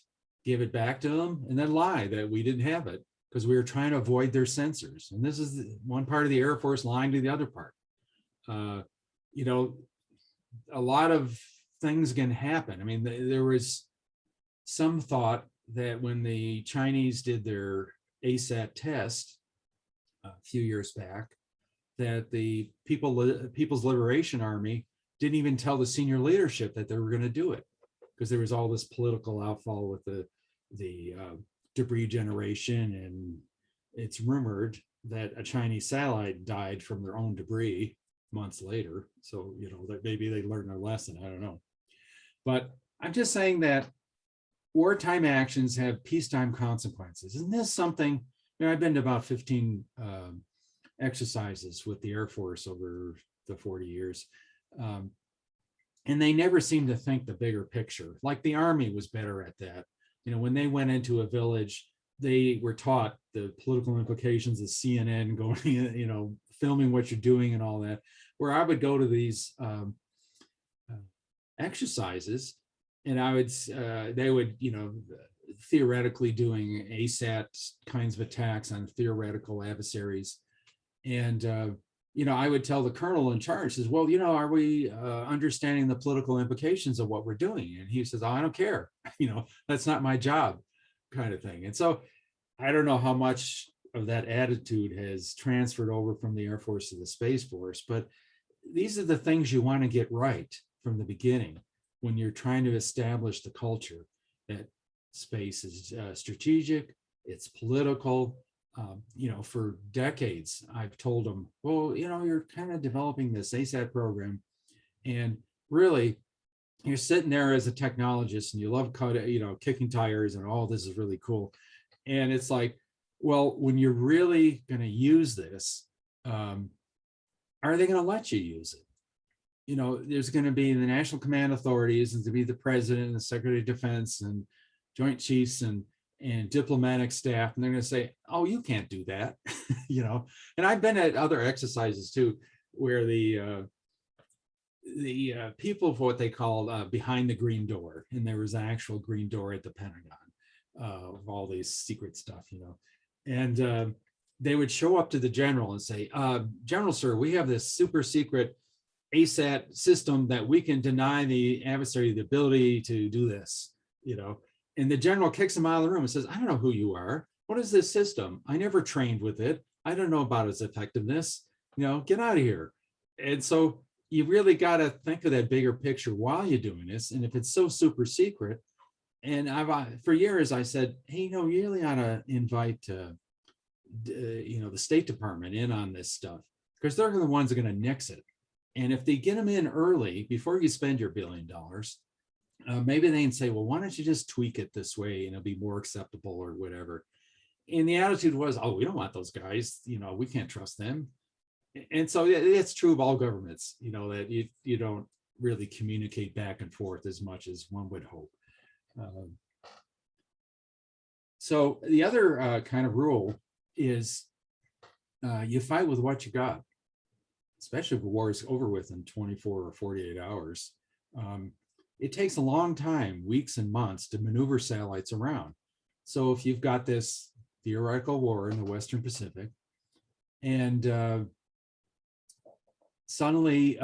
give it back to them, and then lie that we didn't have it because we were trying to avoid their censors. And this is one part of the Air Force lying to the other part. You know, a lot of things can happen. I mean, there was some thought that when the Chinese did their ASAT test a few years back, that the People's Liberation Army didn't even tell the senior leadership that they were going to do it, because there was all this political outfall with the debris generation, and it's rumored that a Chinese satellite died from their own debris months later. So, you know, that maybe they learned their lesson. I don't know. But I'm just saying that wartime actions have peacetime consequences. Isn't this something? You know, I've been to about 15 exercises with the Air Force over the 40 years. And they never seem to think the bigger picture. Like the Army was better at that. You know, when they went into a village, they were taught the political implications of CNN going, you know, filming what you're doing and all that. Where I would go to these exercises, and I would, they would, you know, theoretically doing ASAT kinds of attacks on theoretical adversaries. And, you know, I would tell the colonel in charge, says, well, you know, are we understanding the political implications of what we're doing? And he says, oh, I don't care. You know, that's not my job, kind of thing. And so I don't know how much of that attitude has transferred over from the Air Force to the Space Force, but these are the things you want to get right from the beginning when you're trying to establish the culture that space is strategic, it's political. You know, for decades, I've told them, well, you know, you're kind of developing this ASAT program, and really, you're sitting there as a technologist and you love kicking tires and all this is really cool. And it's like, well, when you're really going to use this, are they going to let you use it? You know, there's going to be the national command authorities, and to be the president and the secretary of defense and joint chiefs and diplomatic staff, and they're going to say, oh, you can't do that. You know, and I've been at other exercises too, where the people for what they call behind the green door, and there was an actual green door at the Pentagon of all these secret stuff, you know, and they would show up to the general and say, General, sir, we have this super secret ASAT system that we can deny the adversary the ability to do this, you know, and the general kicks him out of the room and says, I don't know who you are. What is this system? I never trained with it. I don't know about its effectiveness, you know, get out of here. And so you really got to think of that bigger picture while you're doing this. And if it's so super secret, and for years I said, hey, you know, you really ought to invite, you know, the State Department in on this stuff, because they're the ones that are going to nix it. And if they get them in early before you spend your $1 billion, maybe they can say, well, why don't you just tweak it this way and it'll be more acceptable or whatever. And the attitude was, oh, we don't want those guys, you know, we can't trust them. And so it's true of all governments, you know, that you don't really communicate back and forth as much as one would hope. So the other kind of rule is you fight with what you got, especially if the war is over with in 24 or 48 hours. It takes a long time, weeks and months, to maneuver satellites around. So if you've got this theoretical war in the Western Pacific, and suddenly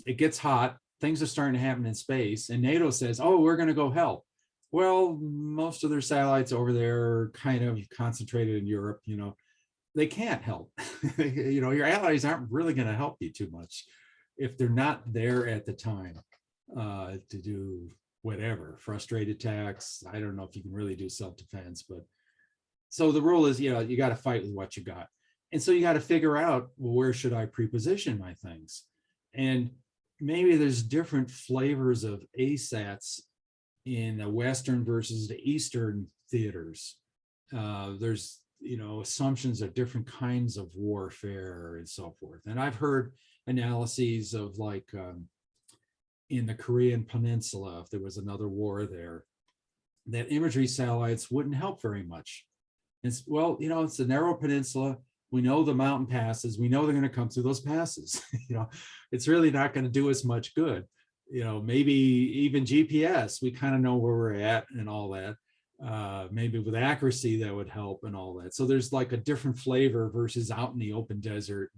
it gets hot, things are starting to happen in space, and NATO says, oh, we're going to go help. Well, most of their satellites over there are kind of concentrated in Europe, you know, they can't help. You know, your allies aren't really going to help you too much if they're not there at the time to do whatever, frustrate attacks. I don't know if you can really do self-defense, but so the rule is, you know, you got to fight with what you got. And so you got to figure out, well, where should I pre-position my things? And maybe there's different flavors of ASATs in the Western versus the Eastern theaters. There's, you know, assumptions of different kinds of warfare and so forth. And I've heard analyses of like in the Korean Peninsula, if there was another war there, that imagery satellites wouldn't help very much. It's, well, you know, it's a narrow peninsula. We know the mountain passes. We know they're going to come through those passes. You know, it's really not going to do us much good. You know, maybe even GPS, we kind of know where we're at and all that. Maybe with accuracy that would help and all that. So there's like a different flavor versus out in the open desert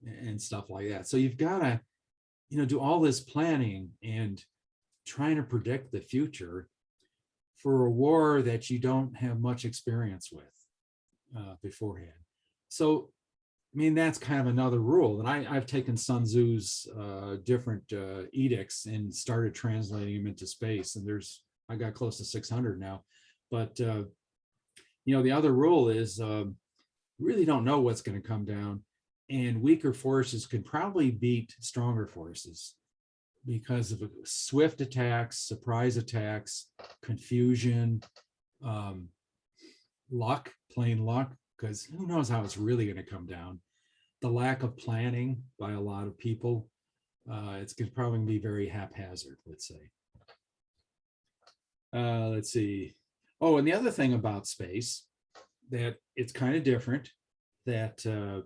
and stuff like that. So you've got to, you know, do all this planning and trying to predict the future for a war that you don't have much experience with beforehand. So, I mean, that's kind of another rule. And I've taken Sun Tzu's different edicts and started translating them into space. And I got close to 600 now. But, you know, the other rule is really don't know what's going to come down. And weaker forces can probably beat stronger forces because of swift attacks, surprise attacks, confusion, luck, plain luck, because who knows how it's really going to come down. The lack of planning by a lot of people, it's going to probably be very haphazard, let's say. Let's see. Oh, and the other thing about space that it's kind of different, that some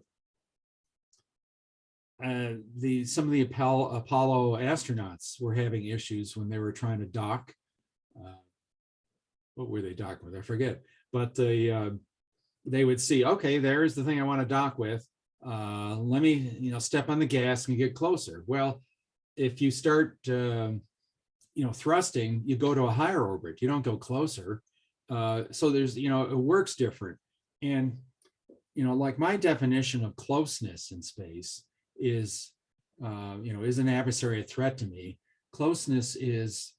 of the Apollo astronauts were having issues when they were trying to dock. What were they docking with? I forget. But they would see, okay, there's the thing I want to dock with. Let me, you know, step on the gas and get closer. Well, if you start, you know, thrusting, you go to a higher orbit. You don't go closer. So there's, you know, it works different. And, you know, like my definition of closeness in space is, you know, is an adversary a threat to me? Closeness is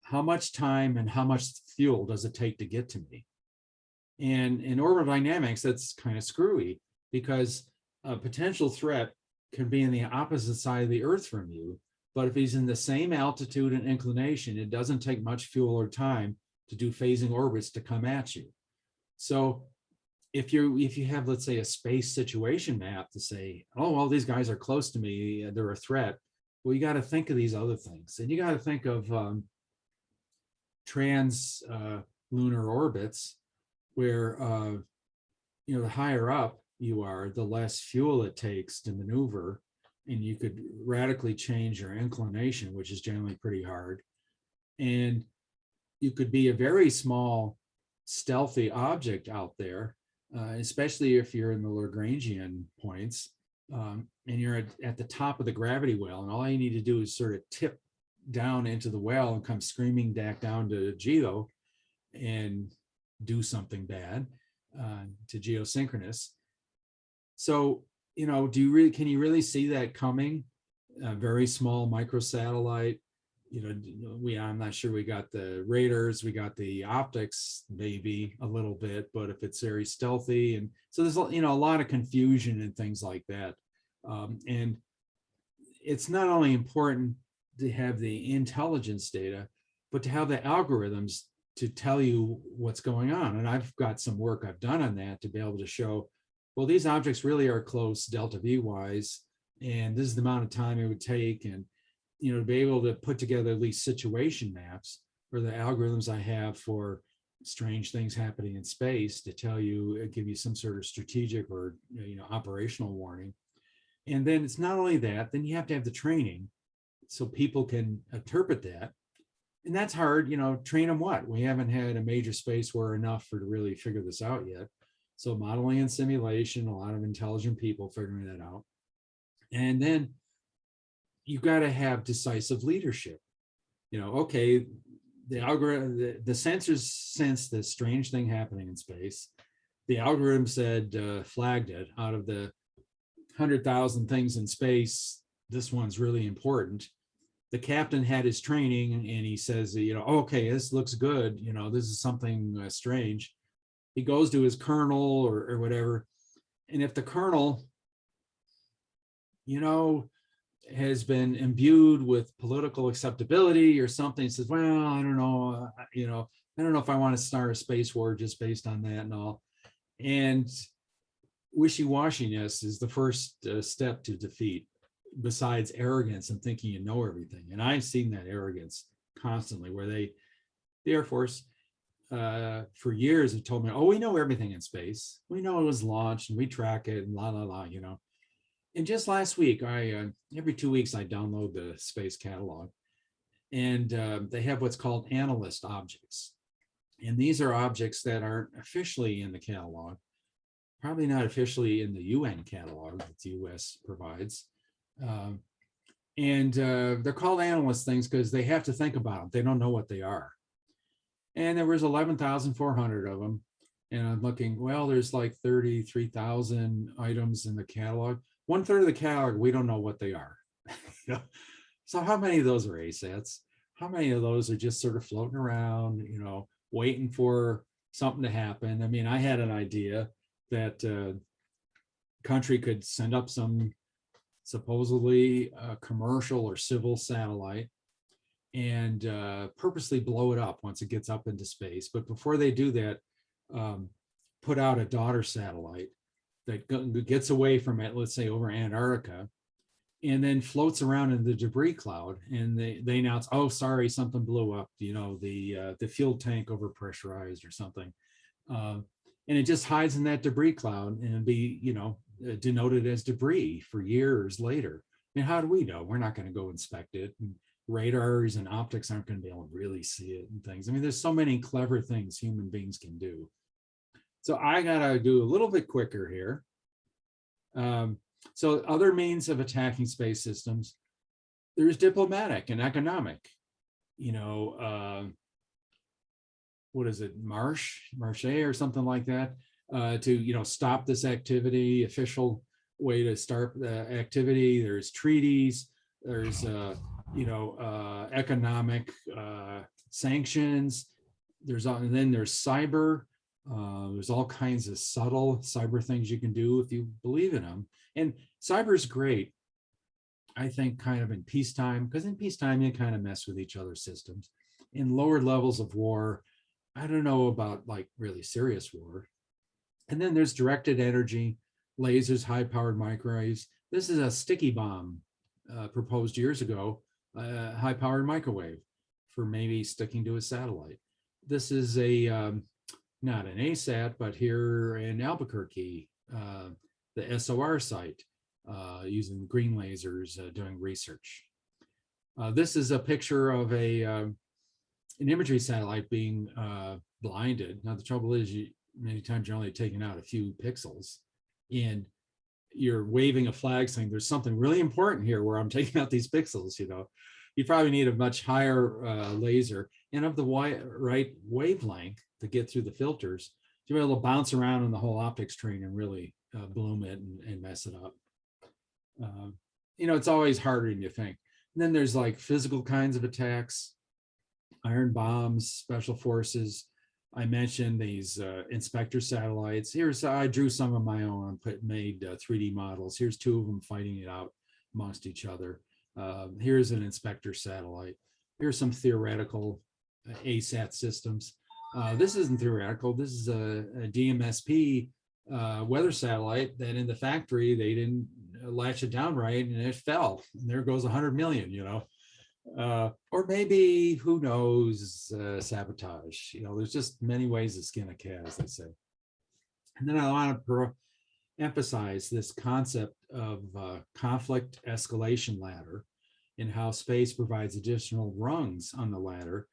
how much time and how much fuel does it take to get to me? And in orbital dynamics, that's kind of screwy because a potential threat can be in the opposite side of the Earth from you. But if he's in the same altitude and inclination, it doesn't take much fuel or time to do phasing orbits to come at you. So if you have, let's say, a space situation map to say, oh, well, these guys are close to me, they're a threat. Well, you got to think of these other things. And you got to think of trans-lunar orbits where, you know, the higher up you are, the less fuel it takes to maneuver. And you could radically change your inclination, which is generally pretty hard. And you could be a very small, stealthy object out there, especially if you're in the Lagrangian points. and you're at the top of the gravity well, and all you need to do is sort of tip down into the well and come screaming back down to geo and do something bad to geosynchronous. So, you know, can you really see that coming? A very small microsatellite, you know, I'm not sure we got the radars, we got the optics, maybe a little bit, but if it's very stealthy, and so there's, you know, a lot of confusion and things like that. And it's not only important to have the intelligence data, but to have the algorithms to tell you what's going on. And I've got some work I've done on that to be able to show, well, these objects really are close delta V wise, and this is the amount of time it would take, and, you know, to be able to put together at least situation maps or the algorithms I have for strange things happening in space to tell you, give you some sort of strategic or, you know, operational warning. And then it's not only that, then you have to have the training so people can interpret that. And that's hard, you know, train them what? We haven't had a major space war enough to really figure this out yet. So modeling and simulation, a lot of intelligent people figuring that out. And then you've got to have decisive leadership. You know, okay, the algorithm, the sensors sense this strange thing happening in space. The algorithm said, flagged it out of the 100,000 things in space. This one's really important. The captain had his training and he says, you know, okay, this looks good. You know, this is something strange. He goes to his colonel or whatever. And if the colonel, you know, has been imbued with political acceptability or something, says, well, I don't know, you know, I don't know if I want to start a space war just based on that and all. And wishy-washiness is the first step to defeat, besides arrogance and thinking you know everything. And I've seen that arrogance constantly, where the Air Force for years have told me, oh, we know everything in space. We know it was launched and we track it and la, la, la, you know. And just last week, I every 2 weeks, I download the space catalog, and they have what's called analyst objects. And these are objects that aren't officially in the catalog, probably not officially in the UN catalog that the US provides. And they're called analyst things because they have to think about them. They don't know what they are. And there was 11,400 of them. And I'm looking, well, there's like 33,000 items in the catalog. 1/3 of the catalog, we don't know what they are. You know? So how many of those are ASATs? How many of those are just sort of floating around, you know, waiting for something to happen? I mean, I had an idea that country could send up some supposedly commercial or civil satellite and purposely blow it up once it gets up into space. But before they do that, put out a daughter satellite that gets away from it, let's say over Antarctica, and then floats around in the debris cloud. And they announce, oh, sorry, something blew up, you know, the fuel tank overpressurized or something. And it just hides in that debris cloud and be, you know, denoted as debris for years later. I mean, how do we know? We're not going to go inspect it. And radars and optics aren't going to be able to really see it and things. I mean, there's so many clever things human beings can do. So I got to do a little bit quicker here. So other means of attacking space systems, there's diplomatic and economic, you know, what is it, Marche or something like that, to, you know, stop this activity, official way to start the activity. There's treaties, there's, you know, economic sanctions, and then there's cyber. There's all kinds of subtle cyber things you can do if you believe in them. And cyber is great, I think, kind of in peacetime, because in peacetime, you kind of mess with each other's systems. In lower levels of war, I don't know about like really serious war. And then there's directed energy, lasers, high-powered microwaves. This is a sticky bomb proposed years ago, high-powered microwave for maybe sticking to a satellite. This is a not an ASAT, but here in Albuquerque, the SOR site, using green lasers, doing research. This is a picture of an imagery satellite being blinded. Now, the trouble is, many times you're only taking out a few pixels, and you're waving a flag saying there's something really important here where I'm taking out these pixels, you probably need a much higher laser and of the right wavelength to get through the filters to be able to bounce around in the whole optics train and really bloom it and mess it up. It's always harder than you think. And then there's like physical kinds of attacks, iron bombs, special forces. I mentioned these inspector satellites. I drew some of my own, made 3D models. Here's two of them fighting it out amongst each other. Here's an inspector satellite. Here's some theoretical ASAT systems. This isn't theoretical. This is a DMSP weather satellite that in the factory, they didn't latch it down right and it fell. And there goes 100 million, or maybe, who knows, sabotage. There's just many ways to skin a cat, as they say. And then I want to emphasize this concept of conflict escalation ladder and how space provides additional rungs on the ladder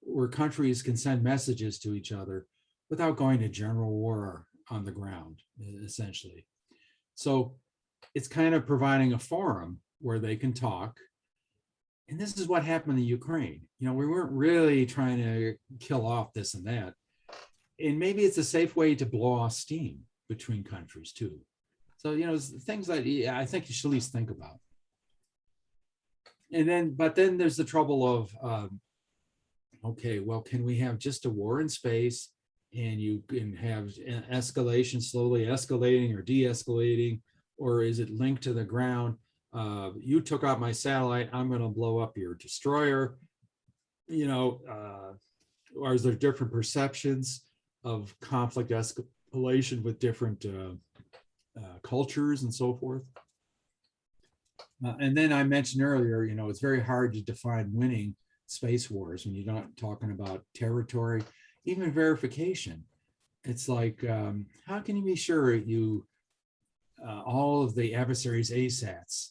where countries can send messages to each other without going to general war on the ground, essentially. So it's kind of providing a forum where they can talk. And this is what happened in Ukraine. We weren't really trying to kill off this and that. And maybe it's a safe way to blow off steam between countries too. So, things that I think you should at least think about. But then there's the trouble of, okay, well, can we have just a war in space and you can have escalation slowly escalating or de-escalating, or is it linked to the ground? You took out my satellite, I'm going to blow up your destroyer, or is there different perceptions of conflict escalation with different cultures and so forth? And then I mentioned earlier, it's very hard to define winning space wars when you're not talking about territory, even verification. It's like, how can you be sure all of the adversaries' ASATs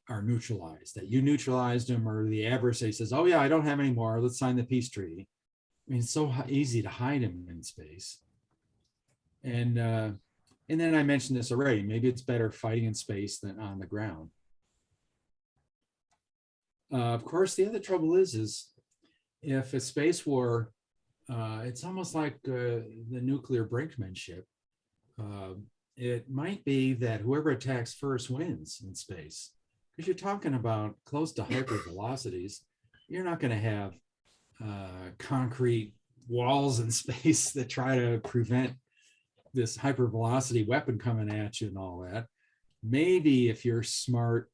are neutralized, that you neutralized them, or the adversary says, oh yeah, I don't have any more, let's sign the peace treaty. I mean, it's so easy to hide them in space. And then I mentioned this already, maybe it's better fighting in space than on the ground. Of course, the other trouble is if a space war, it's almost like the nuclear brinkmanship. It might be that whoever attacks first wins in space, because you're talking about close to hypervelocities. You're not going to have concrete walls in space that try to prevent this hypervelocity weapon coming at you and all that. Maybe if you're smart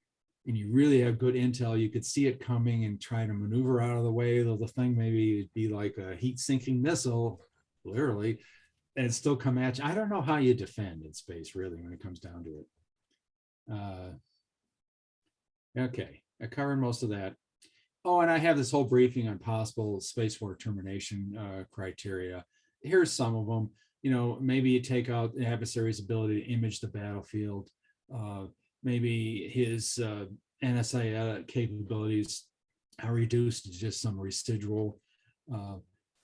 and you really have good intel, you could see it coming and try to maneuver out of the way. Though the thing maybe it'd be like a heat-sinking missile, literally, and still come at you. I don't know how you defend in space, really, when it comes down to it. Okay, I covered most of that. Oh, and I have this whole briefing on possible space war termination criteria. Here's some of them. Maybe you take out the adversary's ability to image the battlefield. Maybe his NSA capabilities are reduced to just some residual.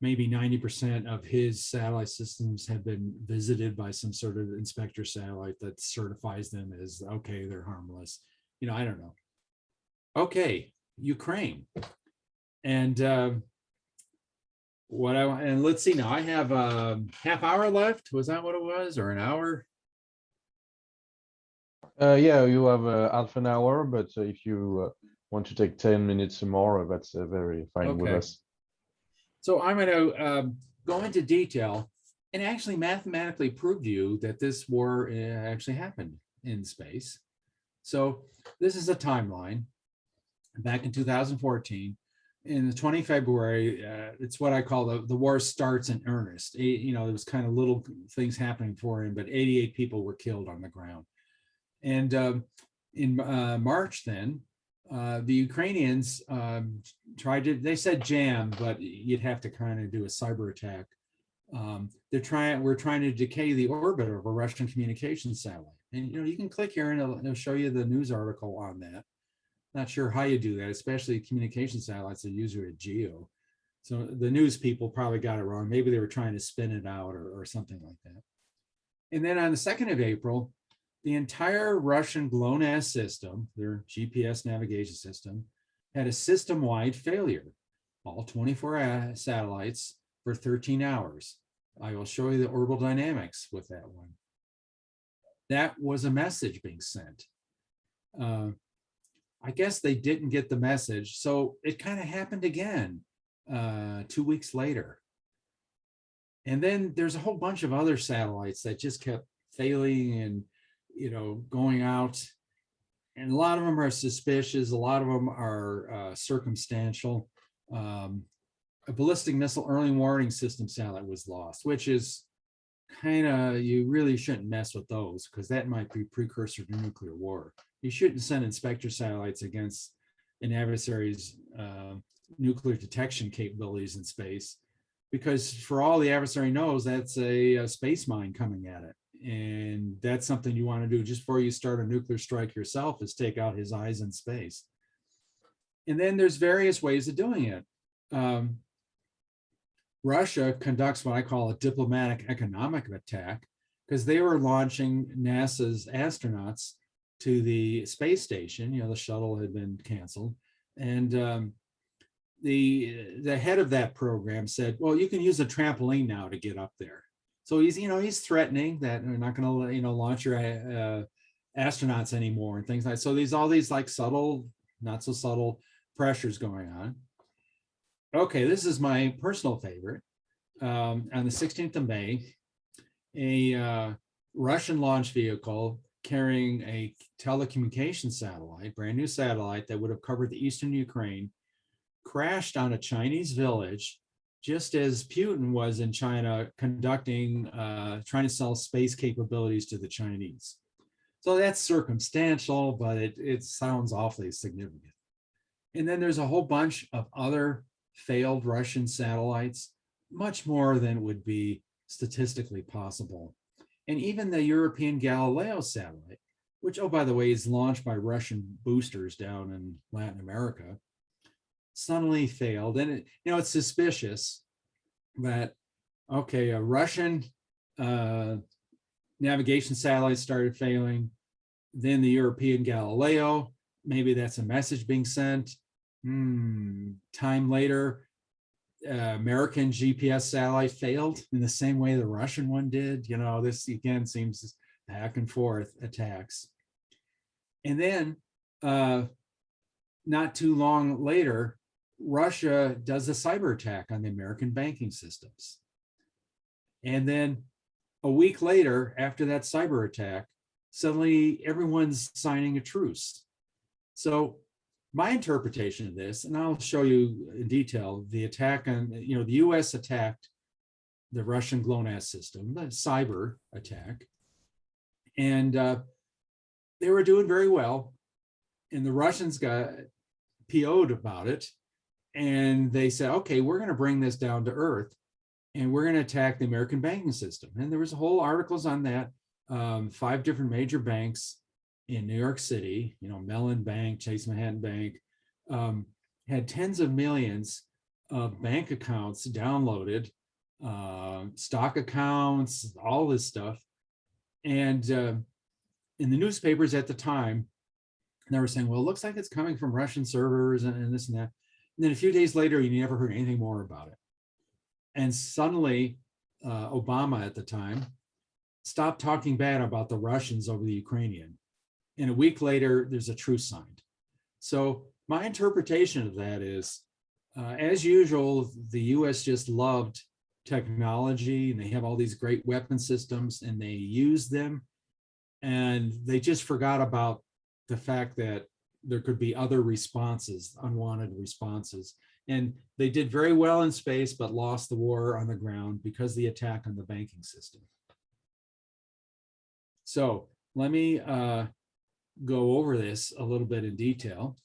Maybe 90% of his satellite systems have been visited by some sort of inspector satellite that certifies them as, okay, they're harmless. I don't know. Okay, Ukraine. And let's see now, I have a half hour left. Was that what it was, or an hour? Yeah, you have half an hour, but if you want to take 10 minutes more, that's very fine with us. So I'm going to go into detail and actually mathematically prove to you that this war actually happened in space. So this is a timeline back in 2014. In the 20th February, it's what I call the war starts in earnest. There was kind of little things happening for him, but 88 people were killed on the ground. And in March then, the Ukrainians they said jam, but you'd have to kind of do a cyber attack. We're trying to decay the orbit of a Russian communications satellite. And you can click here and it'll show you the news article on that. Not sure how you do that, especially communication satellites that use a geo. So the news people probably got it wrong. Maybe they were trying to spin it out or something like that. And then on the 2nd of April, the entire Russian GLONASS system, their GPS navigation system, had a system-wide failure, all 24 satellites for 13 hours. I will show you the orbital dynamics with that one. That was a message being sent. I guess they didn't get the message, so it kind of happened again 2 weeks later. And then there's a whole bunch of other satellites that just kept failing and, you know, going out. And a lot of them are suspicious. A lot of them are circumstantial. A ballistic missile early warning system satellite was lost, which is kind of, you really shouldn't mess with those because that might be precursor to nuclear war. You shouldn't send inspector satellites against an adversary's nuclear detection capabilities in space, because for all the adversary knows, that's a space mine coming at it. And that's something you want to do just before you start a nuclear strike yourself, is take out his eyes in space. And then there's various ways of doing it. Russia conducts what I call a diplomatic economic attack, because they were launching NASA's astronauts to the space station. You know, the shuttle had been canceled. And the head of that program said, well, you can use a trampoline now to get up there. So he's threatening that we're not going to, launch your astronauts anymore and things like that. So all these like subtle, not so subtle pressures going on. Okay, this is my personal favorite. On the 16th of May, a Russian launch vehicle carrying a telecommunications satellite, brand new satellite that would have covered the eastern Ukraine, crashed on a Chinese village just as Putin was in China conducting, trying to sell space capabilities to the Chinese. So that's circumstantial, but it sounds awfully significant. And then there's a whole bunch of other failed Russian satellites, much more than would be statistically possible. And even the European Galileo satellite, which, oh, by the way, is launched by Russian boosters down in Latin America, suddenly failed. And it's suspicious that, okay, a Russian navigation satellite started failing, then the European Galileo, maybe that's a message being sent. Time later, American GPS satellite failed in the same way the Russian one did. This again seems back and forth attacks. And then not too long later, Russia does a cyber attack on the American banking systems. And then a week later, after that cyber attack, suddenly everyone's signing a truce. So my interpretation of this, and I'll show you in detail, the attack on, the US attacked the Russian GLONASS system, the cyber attack, and they were doing very well. And the Russians got PO'd about it. And they said, okay, we're going to bring this down to earth and we're going to attack the American banking system. And there was whole articles on that. 5 different major banks in New York City, Mellon Bank, Chase Manhattan Bank, had tens of millions of bank accounts downloaded, stock accounts, all this stuff. And in the newspapers at the time, they were saying, well, it looks like it's coming from Russian servers and this and that. And then a few days later, you never heard anything more about it. And suddenly, Obama at the time stopped talking bad about the Russians over the Ukrainian. And a week later, there's a truce signed. So my interpretation of that is, as usual, the US just loved technology and they have all these great weapon systems and they use them. And they just forgot about the fact that there could be other responses, unwanted responses. And they did very well in space, but lost the war on the ground because of the attack on the banking system. So let me go over this a little bit in detail.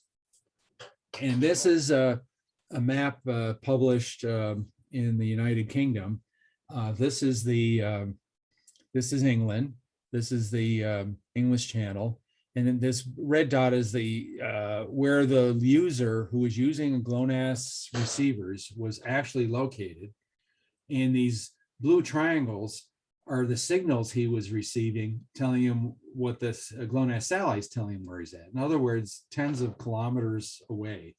And this is a map published in the United Kingdom. This is England. This is the English Channel. And then this red dot is the where the user who was using GLONASS receivers was actually located. And these blue triangles are the signals he was receiving, telling him what this GLONASS satellite's telling him where he's at. In other words, tens of kilometers away.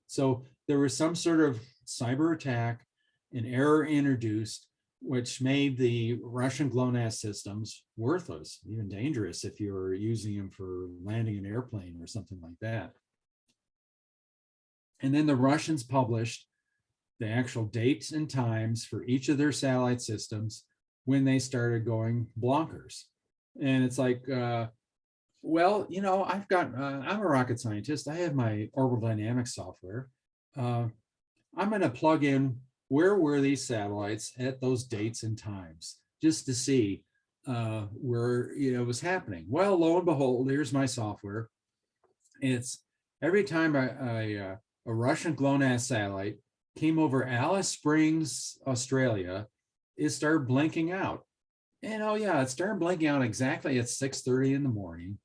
So there was some sort of cyber attack, an error introduced, which made the Russian GLONASS systems worthless, even dangerous if you were using them for landing an airplane or something like that. And then the Russians published the actual dates and times for each of their satellite systems when they started going bonkers. And it's like, well, you know, I'm a rocket scientist. I have my orbital dynamics software. I'm going to plug in where were these satellites at those dates and times, just to see where it was happening. Well, lo and behold, here's my software. It's every time a Russian GLONASS satellite came over Alice Springs, Australia, it started blinking out. And oh yeah, it started blinking out exactly at 6:30 in the morning.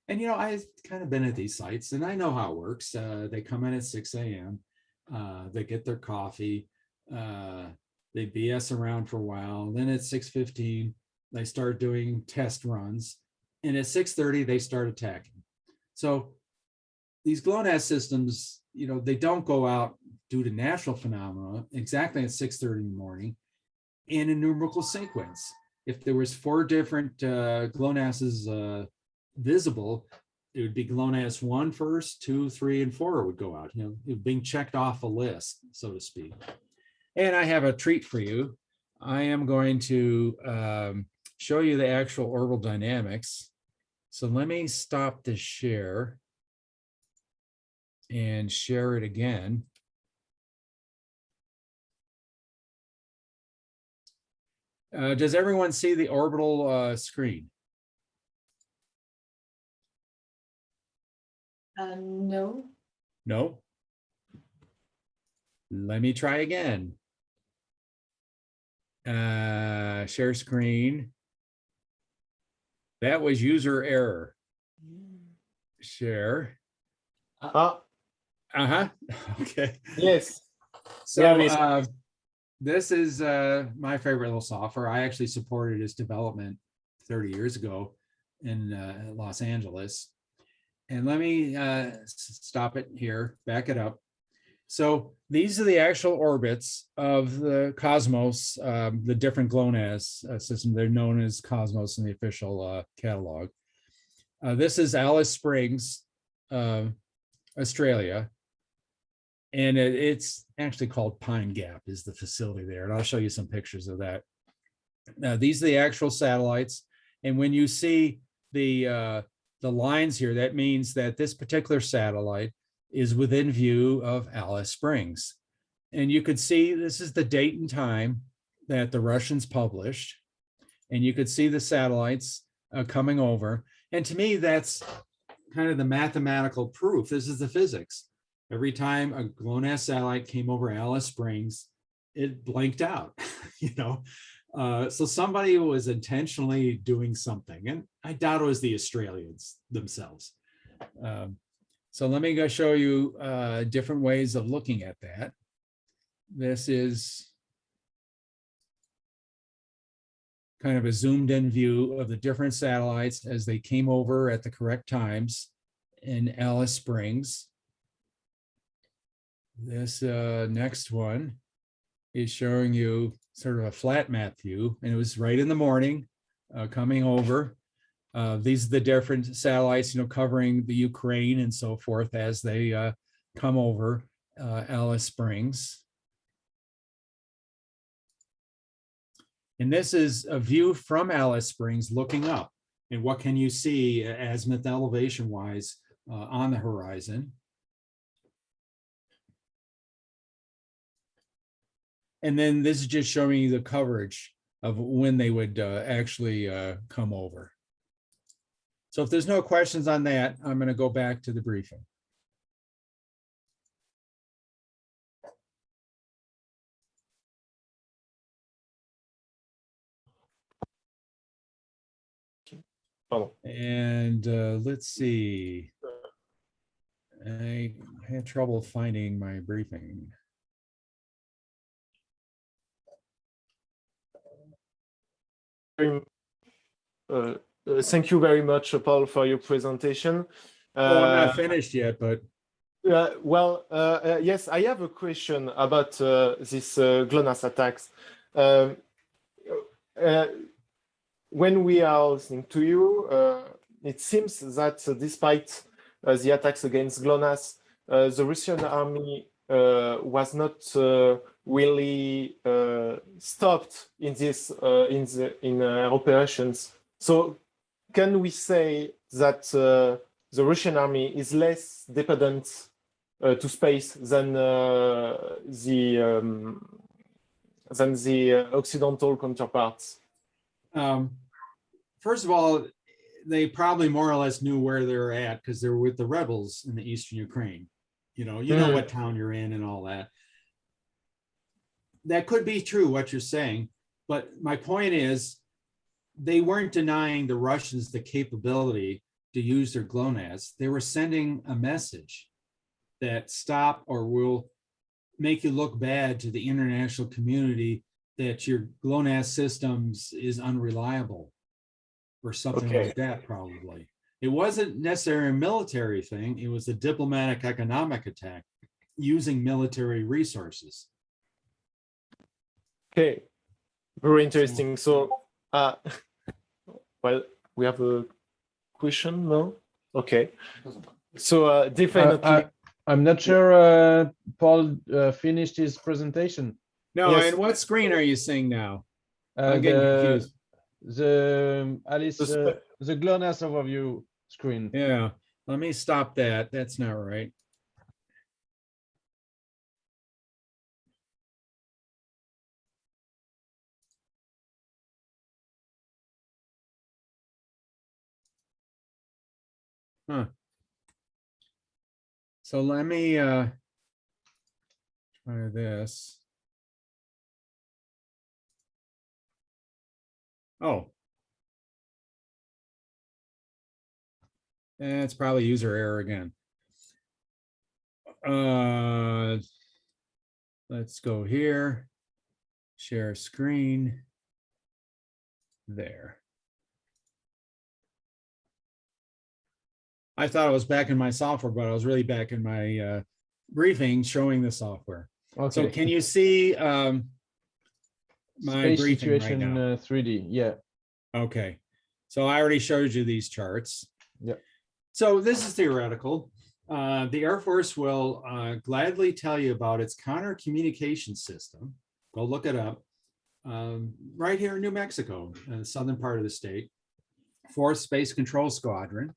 And I've kind of been at these sites and I know how it works. They come in at 6 a.m. They get their coffee. They BS around for a while. Then at 6:15, they start doing test runs. And at 6:30, they start attacking. So these GLONASS systems, they don't go out due to natural phenomena exactly at 6:30 in the morning in a numerical sequence. If there was 4 different GLONASSes visible, it would be GLONASS 1 first, 2, 3, and 4 would go out, being checked off a list, so to speak. And I have a treat for you. I am going to show you the actual orbital dynamics. So let me stop the share and share it again. Does everyone see the orbital screen? No. No? Let me try again. Share screen. That was user error. Share. Okay. Yes. So Yeah, this is my favorite little software. I actually supported its development 30 years ago in Los Angeles. And let me stop it here, back it up. So these are the actual orbits of the Cosmos, the different GLONASS system. They're known as Cosmos in the official catalog. This is Alice Springs, Australia. And it's actually called Pine Gap is the facility there. And I'll show you some pictures of that. Now, these are the actual satellites. And when you see the lines here, that means that this particular satellite is within view of Alice Springs. And you could see this is the date and time that the Russians published. And you could see the satellites coming over. And to me, that's kind of the mathematical proof. This is the physics. Every time a GLONASS satellite came over Alice Springs, it blinked out, So somebody was intentionally doing something, and I doubt it was the Australians themselves. So let me go show you different ways of looking at that. This is kind of a zoomed in view of the different satellites as they came over at the correct times in Alice Springs. This next one is showing you sort of a flat map view, and it was right in the morning coming over. These are the different satellites, covering the Ukraine and so forth as they come over Alice Springs. And this is a view from Alice Springs looking up. And what can you see azimuth elevation wise on the horizon? And then this is just showing you the coverage of when they would actually come over. So if there's no questions on that, I'm going to go back to the briefing. And let's see. I had trouble finding my briefing. thank you very much, Paul, for your presentation. Well, I'm not finished yet, but Yes, I have a question about this GLONASS attacks. When we are listening to you, it seems that despite the attacks against GLONASS, the Russian army was not really stopped in this in operations. So, can we say that the Russian army is less dependent to space than the Occidental counterparts? First of all, they probably more or less knew where they're at because they're with the rebels in the eastern Ukraine. You know what town you're in and all that. That could be true, what you're saying. But my point is, they weren't denying the Russians the capability to use their GLONASS. They were sending a message that stop or will make you look bad to the international community that your GLONASS systems is unreliable or something like that, probably. It wasn't necessarily a military thing. It was a diplomatic economic attack using military resources. Okay, very interesting. So, well, we have a question, no? Okay. So definitely. I'm not sure Paul finished his presentation. No, Yes. and what screen are you seeing now? I'm getting confused. The Alice, the GLONASS overview screen. Yeah, let me stop that. That's not right. Huh. So let me try this. Oh. It's probably user error again. Let's go here. Share screen. There. I thought I was back in my software, but I was really back in my briefing showing the software. Okay. So can you see my Space briefing situation right now? 3D. Yeah. Okay. So I already showed you these charts. Yeah. So this is theoretical. The Air Force will gladly tell you about its counter communication system. Go look it up. Right here in New Mexico, the southern part of the state, 4th Space Control Squadron.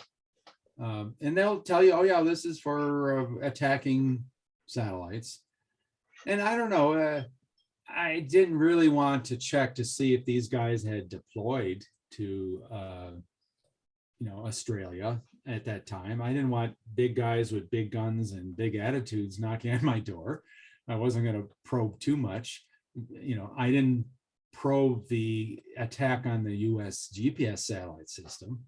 And they'll tell you, oh yeah, this is for attacking satellites. And I don't know, I didn't really want to check to see if these guys had deployed to, Australia at that time. I didn't want big guys with big guns and big attitudes knocking on my door. I wasn't going to probe too much. I didn't probe the attack on the US GPS satellite system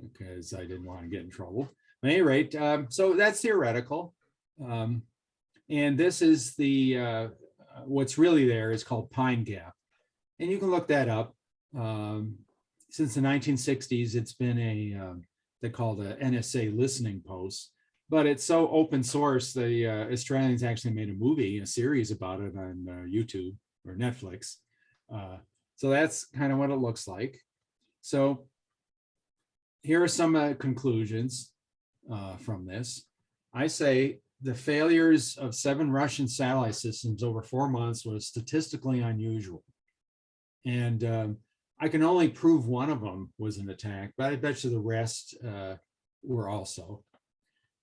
because I didn't want to get in trouble. At any rate, so that's theoretical. And this is the, what's really there is called Pine Gap. And you can look that up. Since the 1960s, it's been they call it a NSA listening post, but it's so open source. The Australians actually made a series about it on YouTube or Netflix. So that's kind of what it looks like. So here are some conclusions from this. I say the failures of 7 Russian satellite systems over 4 months was statistically unusual. And I can only prove one of them was an attack, but I bet you the rest were also.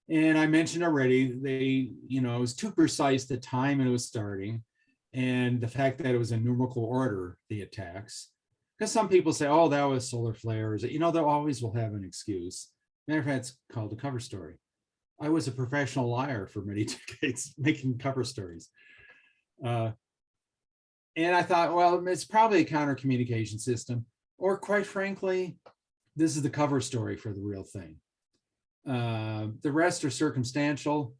And I mentioned already, it was too precise the time it was starting and the fact that it was in numerical order, the attacks. Because some people say, oh, that was solar flares. They always will have an excuse. Matter of fact, it's called a cover story. I was a professional liar for many decades making cover stories. And I thought, well, it's probably a counter communication system, or quite frankly, this is the cover story for the real thing. The rest are circumstantial.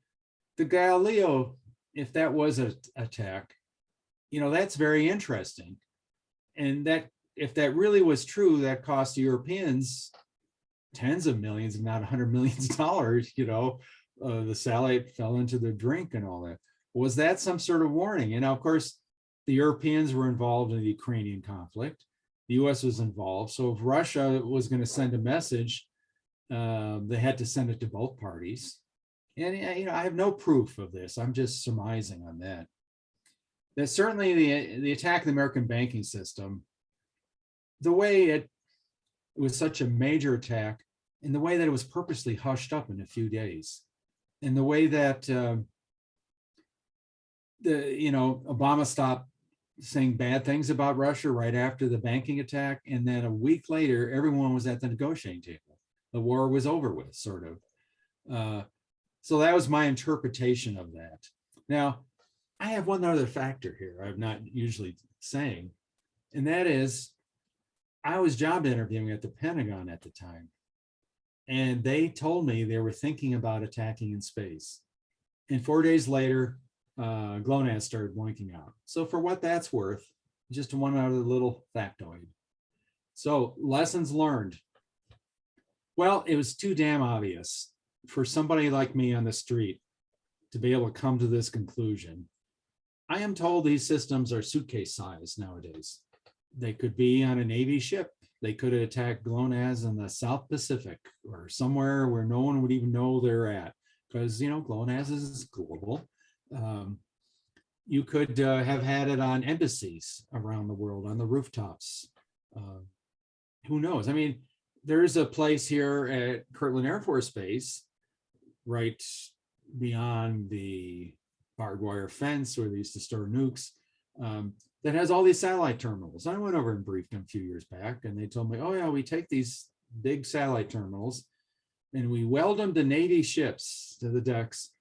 The Galileo, if that was an attack, that's very interesting. And that if that really was true, that cost the Europeans tens of millions, if not $100 million, the satellite fell into the drink and all that. Was that some sort of warning? And of course, the Europeans were involved in the Ukrainian conflict. The US was involved. So if Russia was going to send a message, they had to send it to both parties. And I have no proof of this. I'm just surmising on that. That certainly the attack of the American banking system, the way it was such a major attack, and the way that it was purposely hushed up in a few days, and the way that Obama stopped saying bad things about Russia right after the banking attack, and then a week later, everyone was at the negotiating table. The war was over with, sort of. So that was my interpretation of that. Now, I have one other factor here I'm not usually saying, and that is, I was job interviewing at the Pentagon at the time, and they told me they were thinking about attacking in space. And 4 days later, GLONASS started blinking out. So for what that's worth, just one other little factoid. So lessons learned. Well, it was too damn obvious for somebody like me on the street to be able to come to this conclusion. I am told these systems are suitcase size nowadays. They could be on a Navy ship. They could attack GLONASS in the South Pacific or somewhere where no one would even know they're at, because GLONASS is global. You could have had it on embassies around the world, on the rooftops. Who knows? I mean, there's a place here at Kirtland Air Force Base, right beyond the barbed wire fence where they used to store nukes, that has all these satellite terminals. I went over and briefed them a few years back, and they told me, oh yeah, we take these big satellite terminals and we weld them to Navy ships, to the decks.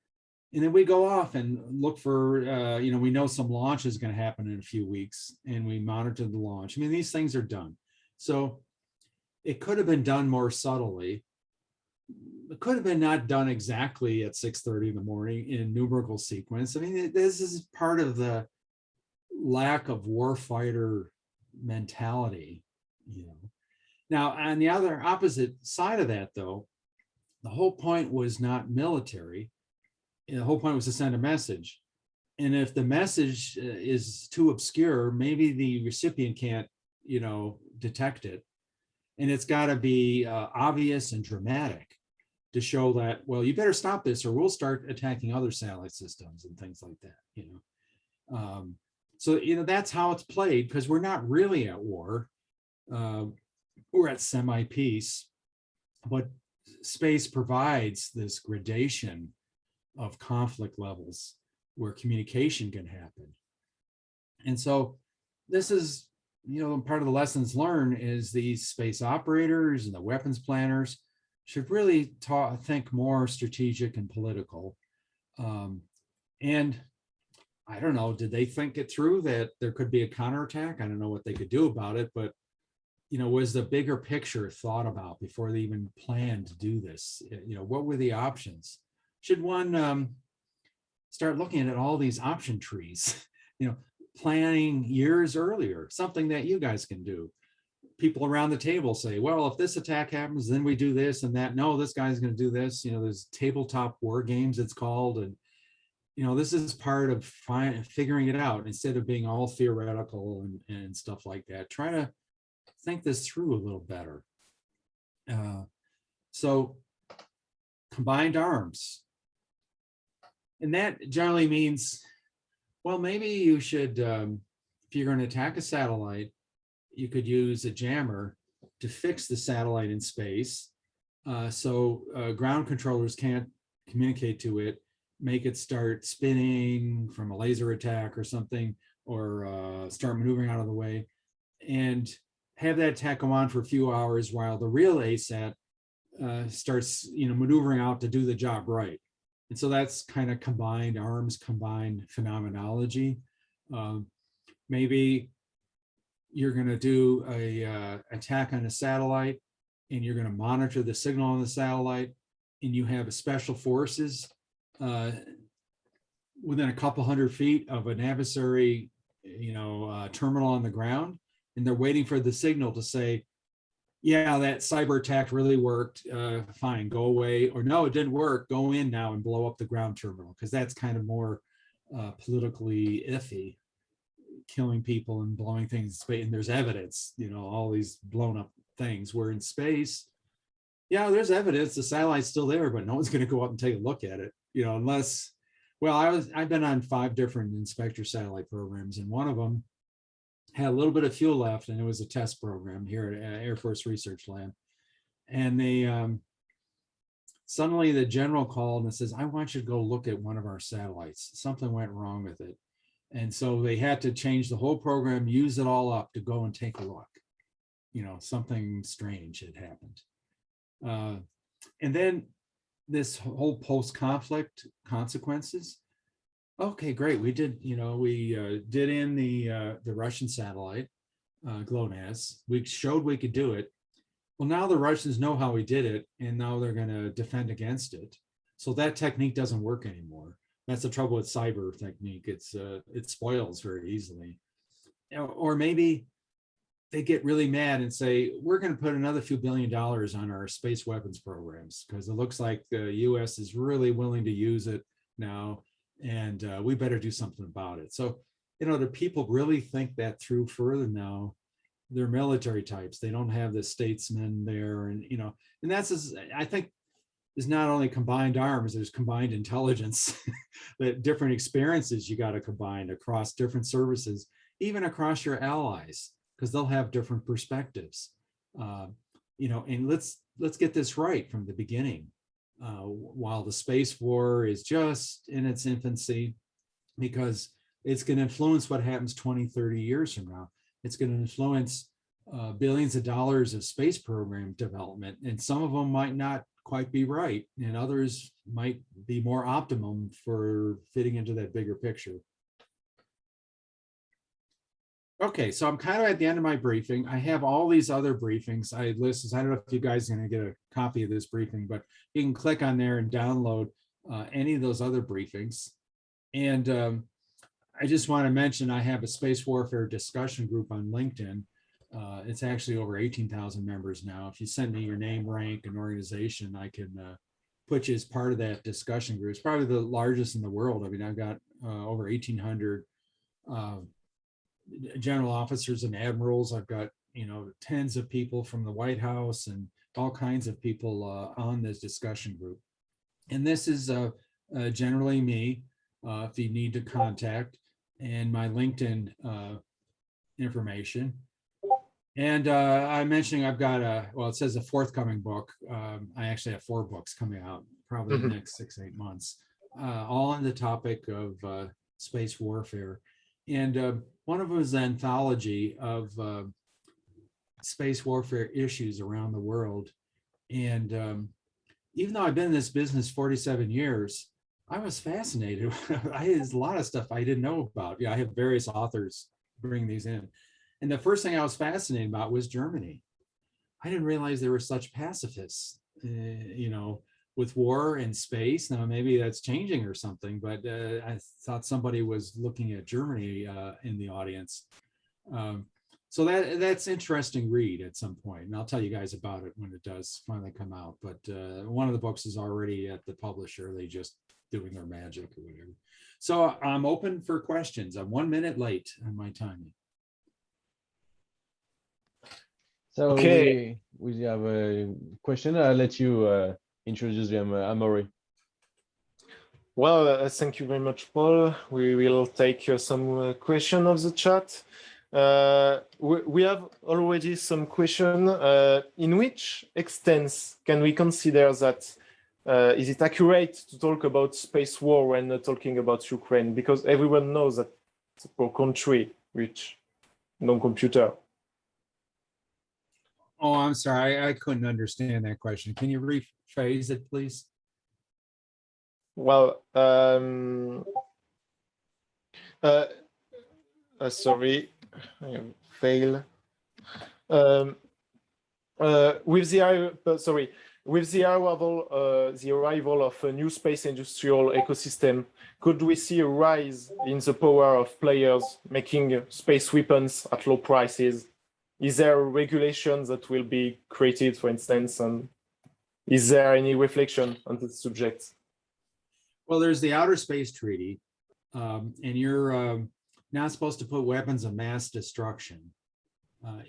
And then we go off and look for, we know some launch is going to happen in a few weeks, and we monitor the launch. I mean, these things are done. So it could have been done more subtly. It could have been not done exactly at 6:30 in the morning in a numerical sequence. I mean, this is part of the lack of warfighter mentality, Now, on the other opposite side of that, though, the whole point was not military. The whole point was to send a message. And if the message is too obscure, maybe the recipient can't, detect it. And it's got to be obvious and dramatic to show that, well, you better stop this or we'll start attacking other satellite systems and things like that, So, that's how it's played, because we're not really at war. We're at semi-peace, but space provides this gradation of conflict levels where communication can happen. And so this is, part of the lessons learned is these space operators and the weapons planners should really think more strategic and political. And I don't know, did they think it through that there could be a counterattack? I don't know what they could do about it, but was the bigger picture thought about before they even planned to do this? What were the options? Should one start looking at all these option trees, planning years earlier, something that you guys can do? People around the table say, well, if this attack happens, then we do this and that. No, this guy's going to do this. There's tabletop war games, it's called. And, this is part of figuring it out instead of being all theoretical and stuff like that. Try to think this through a little better. So combined arms. And that generally means, well, maybe you should, if you're going to attack a satellite, you could use a jammer to fix the satellite in space. So ground controllers can't communicate to it, make it start spinning from a laser attack or something, or start maneuvering out of the way, and have that attack go on for a few hours while the real ASAT starts, maneuvering out to do the job right. And so that's kind of combined arms, combined phenomenology. Maybe you're going to do a attack on a satellite, and you're going to monitor the signal on the satellite, and you have a special forces within a couple hundred feet of an adversary, terminal on the ground, and they're waiting for the signal to say, yeah, that cyber attack really worked, fine, go away, or no, it didn't work, go in now and blow up the ground terminal, because that's kind of more politically iffy, killing people and blowing things in space, and there's evidence, you know, all these blown up things. Where in space, yeah, there's evidence, the satellite's still there, but no one's going to go up and take a look at it, you know, unless, well, I've been on 5 different inspector satellite programs, and one of them had a little bit of fuel left, and it was a test program here at Air Force Research Lab. And they suddenly the general called and says, I want you to go look at one of our satellites. Something went wrong with it. And so they had to change the whole program, use it all up to go and take a look. You know, something strange had happened. And then this whole post-conflict consequences. Okay, great. We did, you know, we did in the Russian satellite, GLONASS. We showed we could do it. Well, now the Russians know how we did it, and now they're going to defend against it. So that technique doesn't work anymore. That's the trouble with cyber technique. It spoils very easily. Or maybe they get really mad and say, we're going to put another few $1 billion on our space weapons programs, because it looks like the US is really willing to use it now, and we better do something about it. So, you know, do people really think that through further now? They're military types. They don't have the statesmen there, and, you know, and that's, I think, is not only combined arms, there's combined intelligence, that different experiences you got to combine across different services, even across your allies, because they'll have different perspectives. You know, and let's get this right from the beginning. While the space war is just in its infancy, because it's going to influence what happens 20, 30 years from now. It's going to influence billions of dollars of space program development, and some of them might not quite be right, and others might be more optimum for fitting into that bigger picture. Okay, so I'm kind of at the end of my briefing. I have all these other briefings I listed. I don't know if you guys are going to get a copy of this briefing, but you can click on there and download any of those other briefings. And I just want to mention I have a space warfare discussion group on LinkedIn. It's actually over 18,000 members now. If you send me your name, rank, and organization, I can put you as part of that discussion group. It's probably the largest in the world. I mean, I've got over 1,800 general officers and admirals. I've got, you know, tens of people from the White House and all kinds of people on this discussion group. And this is generally me, if you need to contact, and my LinkedIn information. And I'm mentioning I've got well, it says a forthcoming book. I actually have 4 books coming out probably in the next 6-8 months, all on the topic of space warfare. And one of them is an anthology of space warfare issues around the world. And even though I've been in this business 47 years, I was fascinated. There's a lot of stuff I didn't know about. Yeah, I have various authors bring these in. And the first thing I was fascinated about was Germany. I didn't realize they were such pacifists, you know, with war and space. Now, maybe that's changing or something, but I thought somebody was looking at Germany in the audience. So that's interesting read at some point. And I'll tell you guys about it when it does finally come out. But one of the books is already at the publisher. They just doing their magic or whatever. So I'm open for questions. I'm 1 minute late on my timing. So Okay. we have a question. I'll let you introduce them, Amaury. Well, thank you very much, Paul. We will take some question of the chat. We have already some question. In which extent can we consider that is it accurate to talk about space war when not talking about Ukraine? Because everyone knows that it's a poor country, which no computer. Oh, I'm sorry. I couldn't understand that question. Can you rephrase it, please? Well, sorry, I fail. With the arrival of a new space industrial ecosystem, could we see a rise in the power of players making space weapons at low prices? Is there regulations that will be created, for instance, and is there any reflection on this subject? Well, there's the Outer Space Treaty, and you're not supposed to put weapons of mass destruction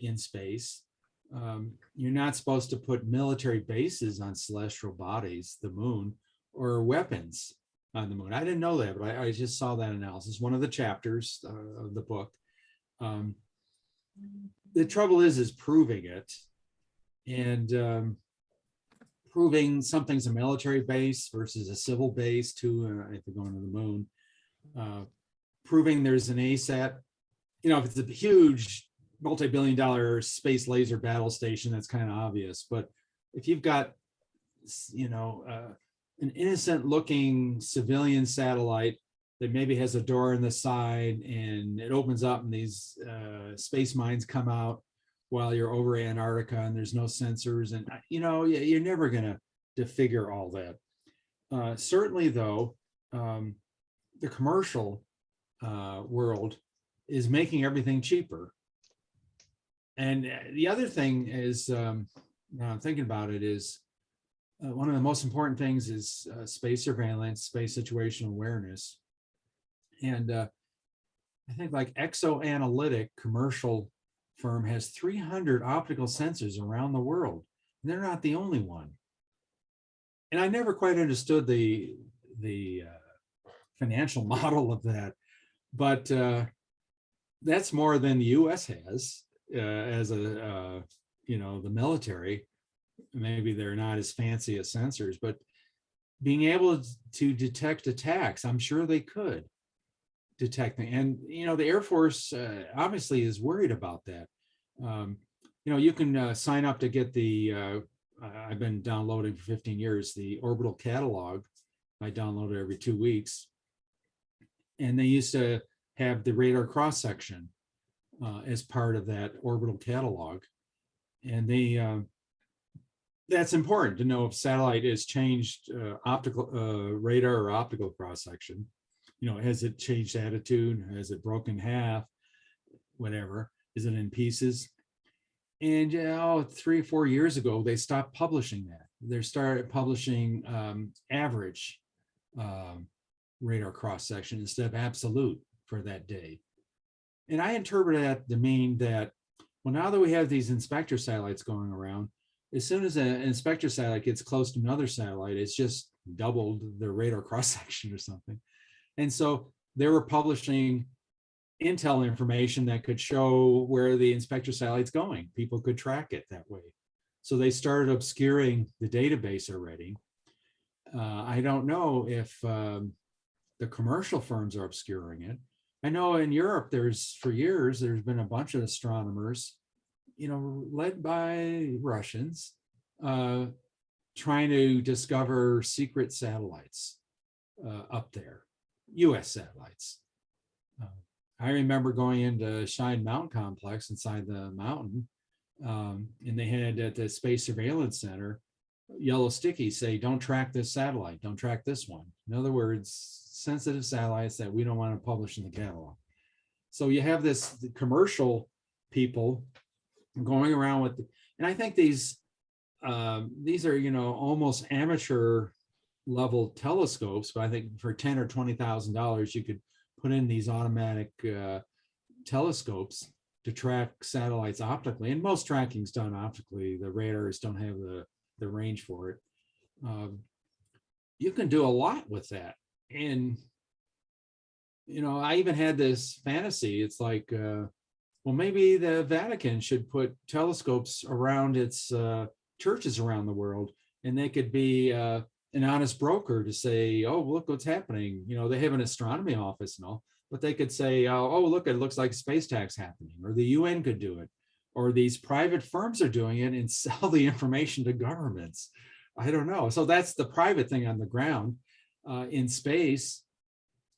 in space. You're not supposed to put military bases on celestial bodies, the moon, or weapons on the moon. I didn't know that, but I just saw that analysis, one of the chapters of the book. The trouble is proving it, and proving something's a military base versus a civil base too, if they're going to the moon. Proving there's an ASAT, if it's a huge multi-billion-dollar space laser battle station, that's kind of obvious. But if you've got, an innocent-looking civilian satellite that maybe has a door in the side and it opens up and these space mines come out while you're over Antarctica and there's no sensors, and you're never gonna figure all that. Certainly, though, the commercial world is making everything cheaper. And the other thing is, now I'm thinking about it, is one of the most important things is space surveillance, space situational awareness. And I think like Exoanalytic commercial firm has 300 optical sensors around the world. And they're not the only one. And I never quite understood the financial model of that, but that's more than the US has as the military. Maybe they're not as fancy as sensors, but being able to detect attacks, I'm sure they could detect them. And, the Air Force obviously is worried about that. You can sign up to get the, I've been downloading for 15 years, the orbital catalog. I download it every 2 weeks. And they used to have the radar cross-section as part of that orbital catalog. And that's important to know if satellite has changed optical radar or optical cross-section. Has it changed attitude? Has it broken half? Whatever. Is it in pieces? And 3 or 4 years ago, they stopped publishing that. They started publishing average radar cross-section instead of absolute for that day. And I interpret that to mean that, well, now that we have these inspector satellites going around, as soon as an inspector satellite gets close to another satellite, it's just doubled the radar cross-section or something. And so they were publishing intel information that could show where the inspector satellite's going. People could track it that way. So they started obscuring the database already. I don't know if the commercial firms are obscuring it. I know in Europe, for years, there's been a bunch of astronomers, led by Russians, trying to discover secret satellites up there, US satellites. I remember going into Cheyenne Mountain Complex inside the mountain, and they had at the Space Surveillance Center, yellow stickies say, don't track this satellite, don't track this one. In other words, sensitive satellites that we don't want to publish in the catalog. So you have the commercial people going around with, and I think these are, almost amateur level telescopes, but I think for $10,000 or $20,000, you could put in these automatic telescopes to track satellites optically, and most tracking is done optically. The radars don't have the range for it. You can do a lot with that. And, I even had this fantasy. It's like, well, maybe the Vatican should put telescopes around its churches around the world, and they could be an honest broker to say, oh, look what's happening. They have an astronomy office and all, but they could say, oh, look, it looks like space tax happening, or the UN could do it, or these private firms are doing it and sell the information to governments. I don't know. So that's the private thing on the ground. In space,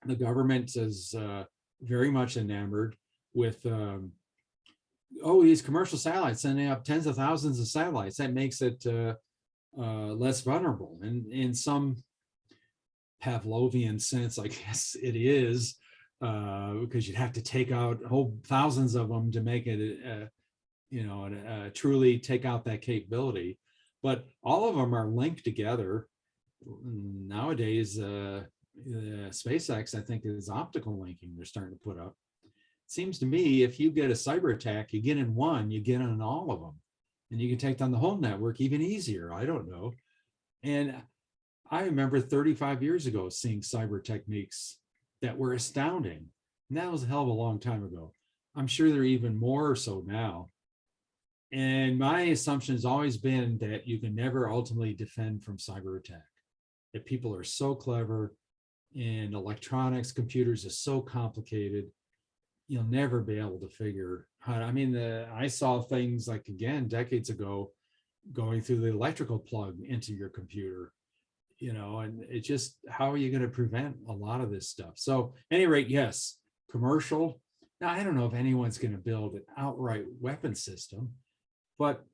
the government is very much enamored with, these commercial satellites sending up tens of thousands of satellites. That makes it less vulnerable. And in some Pavlovian sense, I guess it is, because you'd have to take out whole thousands of them to make it and truly take out that capability. But all of them are linked together. Nowadays, SpaceX, I think, is optical linking they're starting to put up. It seems to me if you get a cyber attack, you get in one, you get in all of them. And you can take down the whole network even easier. I don't know. And I remember 35 years ago seeing cyber techniques that were astounding. And that was a hell of a long time ago. I'm sure they're even more so now. And my assumption has always been that you can never ultimately defend from cyber attack. That people are so clever and electronics, computers are so complicated. You'll never be able to figure out. I mean, I saw things like, again, decades ago, going through the electrical plug into your computer, and it's just, how are you going to prevent a lot of this stuff? So at any rate, yes, commercial. Now, I don't know if anyone's going to build an outright weapon system, but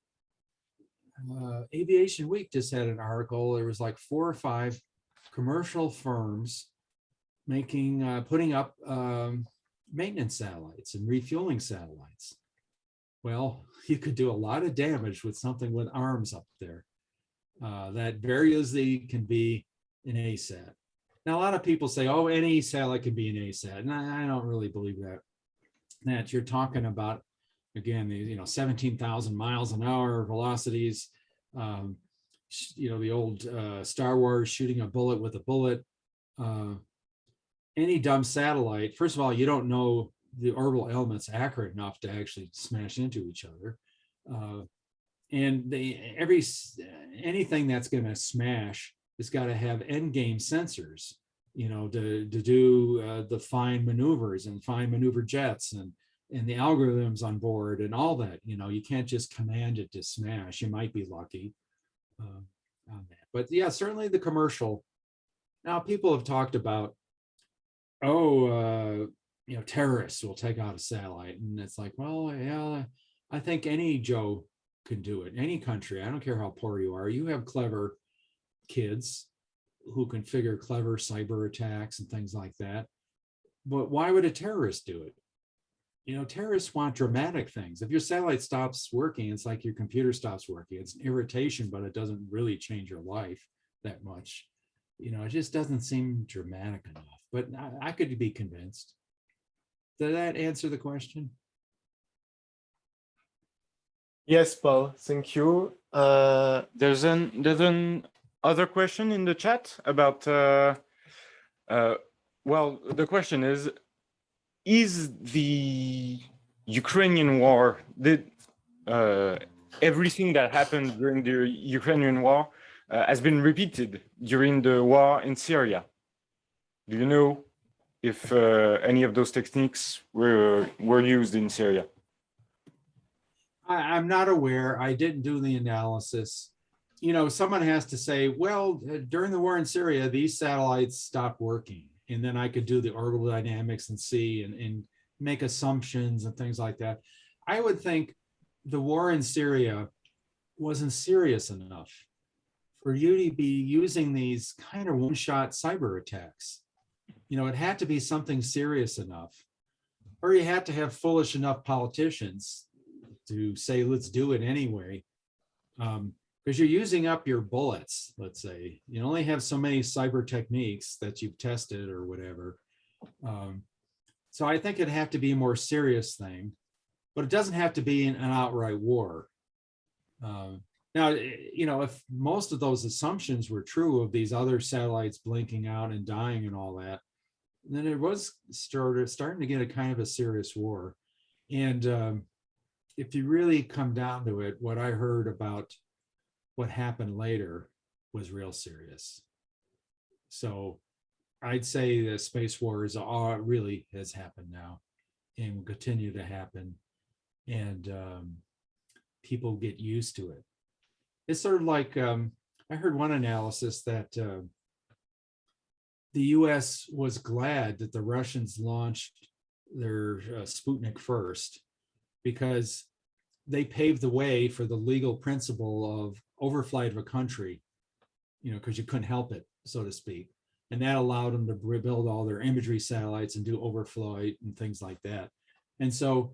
Aviation Week just had an article. There was like 4 or 5 commercial firms putting up maintenance satellites and refueling satellites. Well, you could do a lot of damage with something with arms up there that very easily can be an ASAT. Now, a lot of people say, oh, any satellite can be an ASAT. And I don't really believe that. That you're talking about, again, 17,000 miles an hour velocities, the old Star Wars shooting a bullet with a bullet. Any dumb satellite, first of all, you don't know the orbital elements accurate enough to actually smash into each other. And anything that's going to smash has got to have end game sensors, to do the fine maneuvers and fine maneuver jets and the algorithms on board and all that. You can't just command it to smash. You might be lucky on that. But yeah, certainly the commercial. Now, people have talked about, terrorists will take out a satellite. And it's like, well, yeah, I think any Joe can do it. Any country, I don't care how poor you are. You have clever kids who can figure clever cyber attacks and things like that. But why would a terrorist do it? Terrorists want dramatic things. If your satellite stops working, it's like your computer stops working. It's an irritation, but it doesn't really change your life that much. It just doesn't seem dramatic enough. But I could be convinced. Did that answer the question? Yes, Paul, thank you. There's an other question in the chat about, well, the question is the Ukrainian war, everything that happened during the Ukrainian war has been repeated during the war in Syria? Do you know if any of those techniques were used in Syria? I'm not aware. I didn't do the analysis. Someone has to say, well, during the war in Syria, these satellites stopped working. And then I could do the orbital dynamics and see and make assumptions and things like that. I would think the war in Syria wasn't serious enough for you to be using these kind of one-shot cyber attacks. It had to be something serious enough, or you had to have foolish enough politicians to say, let's do it anyway. Because you're using up your bullets, let's say. You only have so many cyber techniques that you've tested or whatever. So I think it'd have to be a more serious thing, but it doesn't have to be an outright war. Now, if most of those assumptions were true of these other satellites blinking out and dying and all that, then it was starting to get a kind of a serious war. And if you really come down to it, what I heard about what happened later was real serious. So I'd say the space wars really has happened now and will continue to happen. And people get used to it. It's sort of like, I heard one analysis that the US was glad that the Russians launched their Sputnik first, because they paved the way for the legal principle of overflight of a country, because you couldn't help it, so to speak. And that allowed them to rebuild all their imagery satellites and do overflight and things like that. And so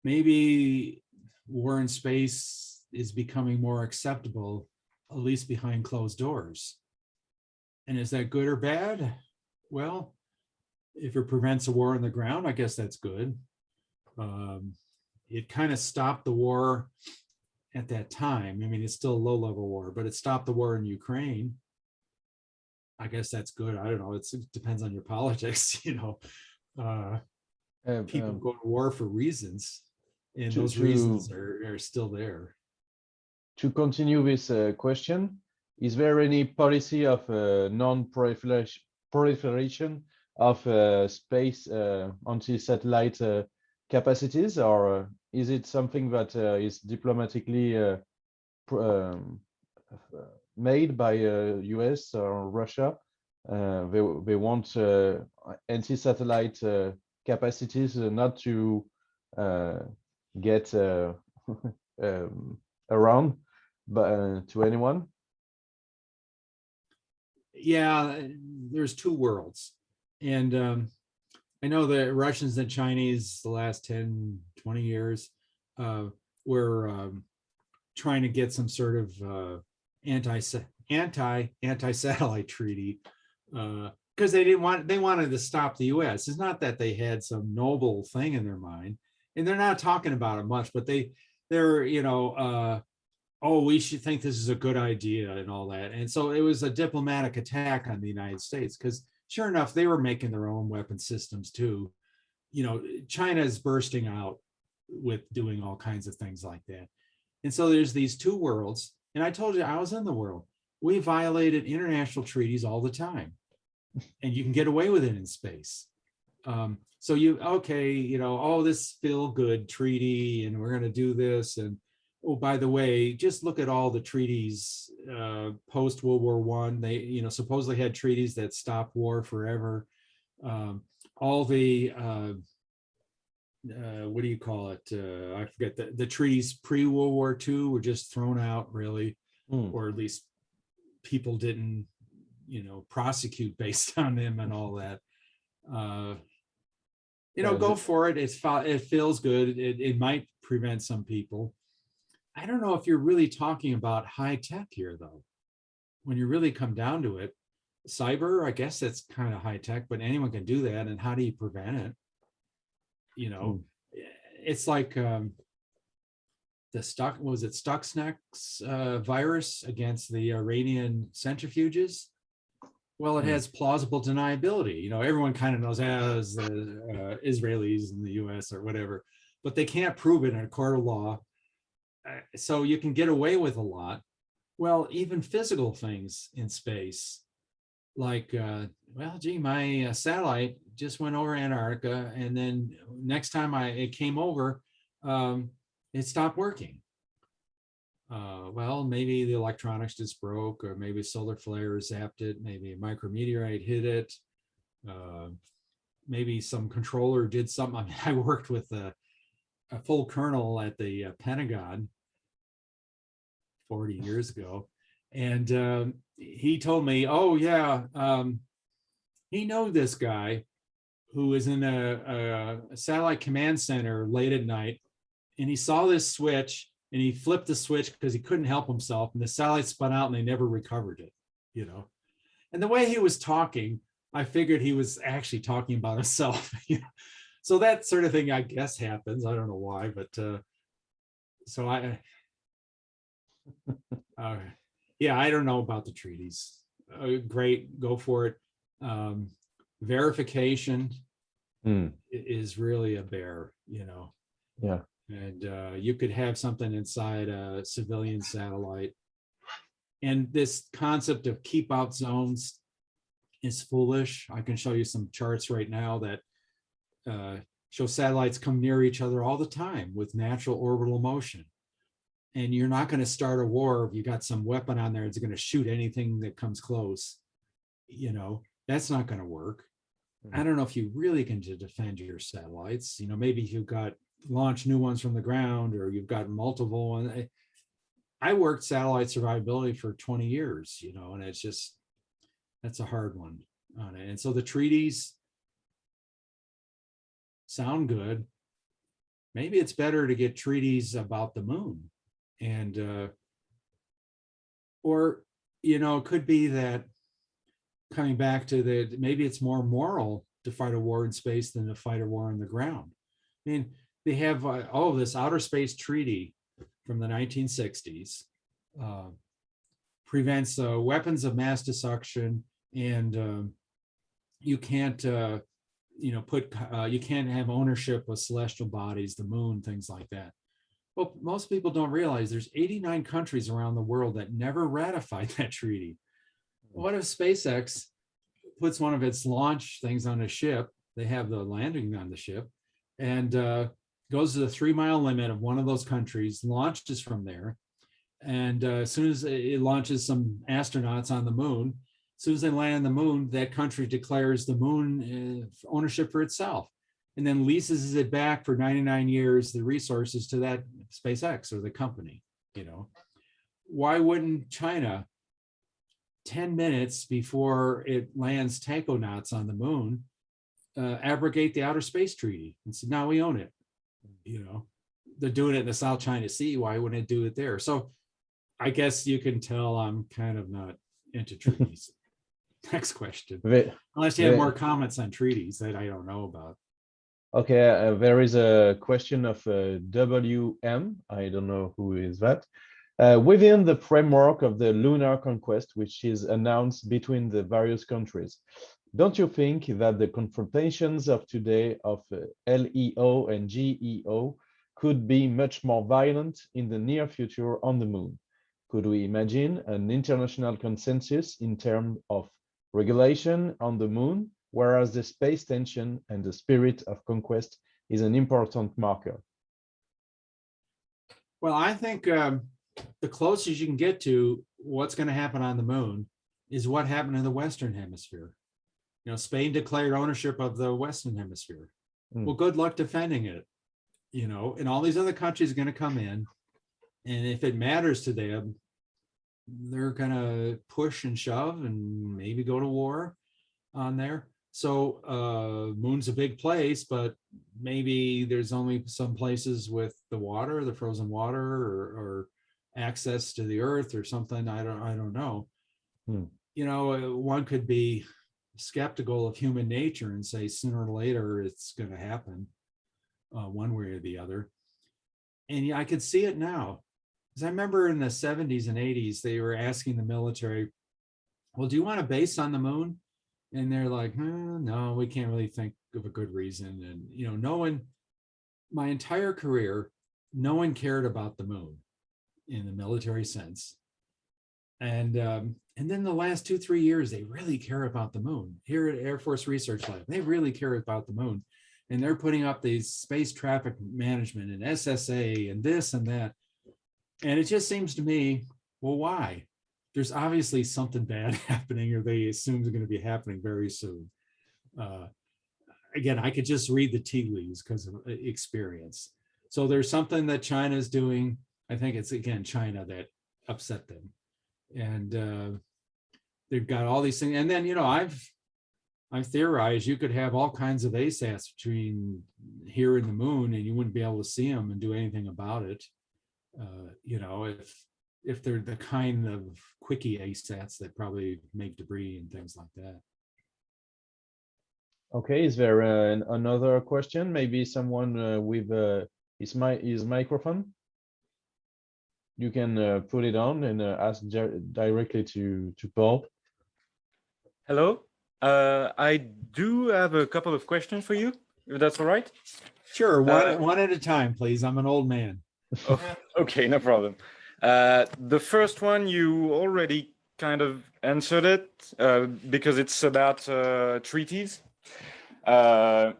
maybe war in space is becoming more acceptable, at least behind closed doors. And is that good or bad? Well, if it prevents a war on the ground, I guess that's good. It kind of stopped the war at that time. I mean, it's still a low-level war, but it stopped the war in Ukraine. I guess that's good. I don't know. It depends on your politics, you know. People go to war for reasons, and those reasons are still there. To continue this question, is there any policy of non-proliferation of space anti-satellite capacities, or is it something that is diplomatically made by US or Russia? They want anti-satellite capacities not to get around but to anyone. Yeah, there's two worlds, and I know the Russians and Chinese the last 10, 20 years were trying to get some sort of anti-satellite treaty because they wanted to stop the US. It's not that they had some noble thing in their mind, and they're not talking about it much, but they're you know, oh, we should think this is a good idea and all that. And so it was a diplomatic attack on the United States, because sure enough, they were making their own weapon systems too. You know, China is bursting out with doing all kinds of things like that. And so there's these two worlds. And I told you, I was in the world. We violated international treaties all the time. And you can get away with it in space. So okay, you know, oh, this feel good treaty, and we're going to do this. And oh, by the way, just look at all the treaties post World War I. They, you know, supposedly had treaties that stopped war forever. All the what do you call it? I forget, the treaties pre-World War II were just thrown out, really, or at least people didn't, you know, prosecute based on them and all that. You know, go for it. It feels good. It might prevent some people. I don't know if you're really talking about high tech here, though. When you really come down to it, cyber, I guess that's kind of high tech, but anyone can do that. And how do you prevent it? You know, it's like the Stuxnet's virus against the Iranian centrifuges. Well, it has plausible deniability. You know, everyone kind of knows as the Israelis in the US or whatever, but they can't prove it in a court of law. So you can get away with a lot. Well, even physical things in space, like, well, gee, my satellite just went over Antarctica, and then next time it came over, it stopped working. Well, maybe the electronics just broke, or maybe solar flare zapped it, maybe a micrometeorite hit it, maybe some controller did something. I mean, I worked with a full colonel at the Pentagon 40 years ago, and he told me, oh yeah, he knew this guy who was in a satellite command center late at night, and he saw this switch, and he flipped the switch because he couldn't help himself, and the satellite spun out and they never recovered it, you know. And the way he was talking, I figured he was actually talking about himself. You know? So that sort of thing, I guess, happens. I don't know why, but so yeah, I don't know about the treaties. Great, go for it. Verification is really a bear, you know. Yeah. And you could have something inside a civilian satellite. And this concept of keep out zones is foolish. I can show you some charts right now that show satellites come near each other all the time with natural orbital motion. And you're not going to start a war if you got some weapon on there that's going to shoot anything that comes close. You know, that's not going to work. I don't know if you really can defend your satellites. You know, maybe you've got launch new ones from the ground, or you've got multiple ones. I worked satellite survivability for 20 years, you know, and it's just, that's a hard one on it. And so the treaties sound good, maybe it's better to get treaties about the moon. And, or, you know, it could be that coming back to maybe it's more moral to fight a war in space than to fight a war on the ground. I mean, they have this outer space treaty from the 1960s, prevents weapons of mass destruction, and you can't, you know, you can't have ownership of celestial bodies, the moon, things like that. Well, most people don't realize there's 89 countries around the world that never ratified that treaty. What if SpaceX puts one of its launch things on a ship, they have the landing on the ship, and goes to the 3-mile limit of one of those countries, launches from there, and as soon as it launches some astronauts on the moon, as soon as they land on the moon, that country declares the moon ownership for itself, and then leases it back for 99 years, the resources to that SpaceX or the company, you know. Why wouldn't China, 10 minutes before it lands taconauts on the moon, abrogate the Outer Space Treaty and say, now we own it? You know, they're doing it in the South China Sea. Why wouldn't it do it there? So I guess you can tell I'm kind of not into treaties. Next question. Unless you have more comments on treaties that I don't know about. Okay, there is a question of WM. I don't know who is that. Within the framework of the lunar conquest, which is announced between the various countries, don't you think that the confrontations of today of LEO and GEO could be much more violent in the near future on the moon? Could we imagine an international consensus in terms of regulation on the moon, whereas the space tension and the spirit of conquest is an important marker? Well, I think the closest you can get to what's going to happen on the moon is what happened in the Western Hemisphere. You know, Spain declared ownership of the Western Hemisphere. Well, good luck defending it, you know, and all these other countries are going to come in. And if it matters to them, they're going to push and shove and maybe go to war on there. So moon's a big place, but maybe there's only some places with the water, the frozen water, or access to the earth or something. I don't know. You know, one could be skeptical of human nature and say sooner or later it's going to happen one way or the other. And yeah, I could see it now. Because I remember in the 70s and 80s, they were asking the military, well, do you want a base on the moon? And they're like, no, we can't really think of a good reason. And, you know, no one, my entire career, no one cared about the moon in the military sense. And then the last 2-3 years, they really care about the moon. Here at Air Force Research Lab, they really care about the moon. And they're putting up these space traffic management and SSA and this and that. And it just seems to me, well, why? There's obviously something bad happening, or they assume it's going to be happening very soon. Again, I could just read the tea leaves because of experience. So there's something that China is doing. I think it's, again, China that upset them. And they've got all these things. And then, you know, I've theorized you could have all kinds of ASATs between here and the moon, and you wouldn't be able to see them and do anything about it. You know, if they're the kind of quickie ASATs that probably make debris and things like that. Okay, is there another question? Maybe someone with his microphone? You can put it on and ask directly to Paul. Hello, I do have a couple of questions for you, if that's all right. Sure, one at a time, please. I'm an old man. Oh, okay, no problem. The first one, you already kind of answered it because it's about treaties. My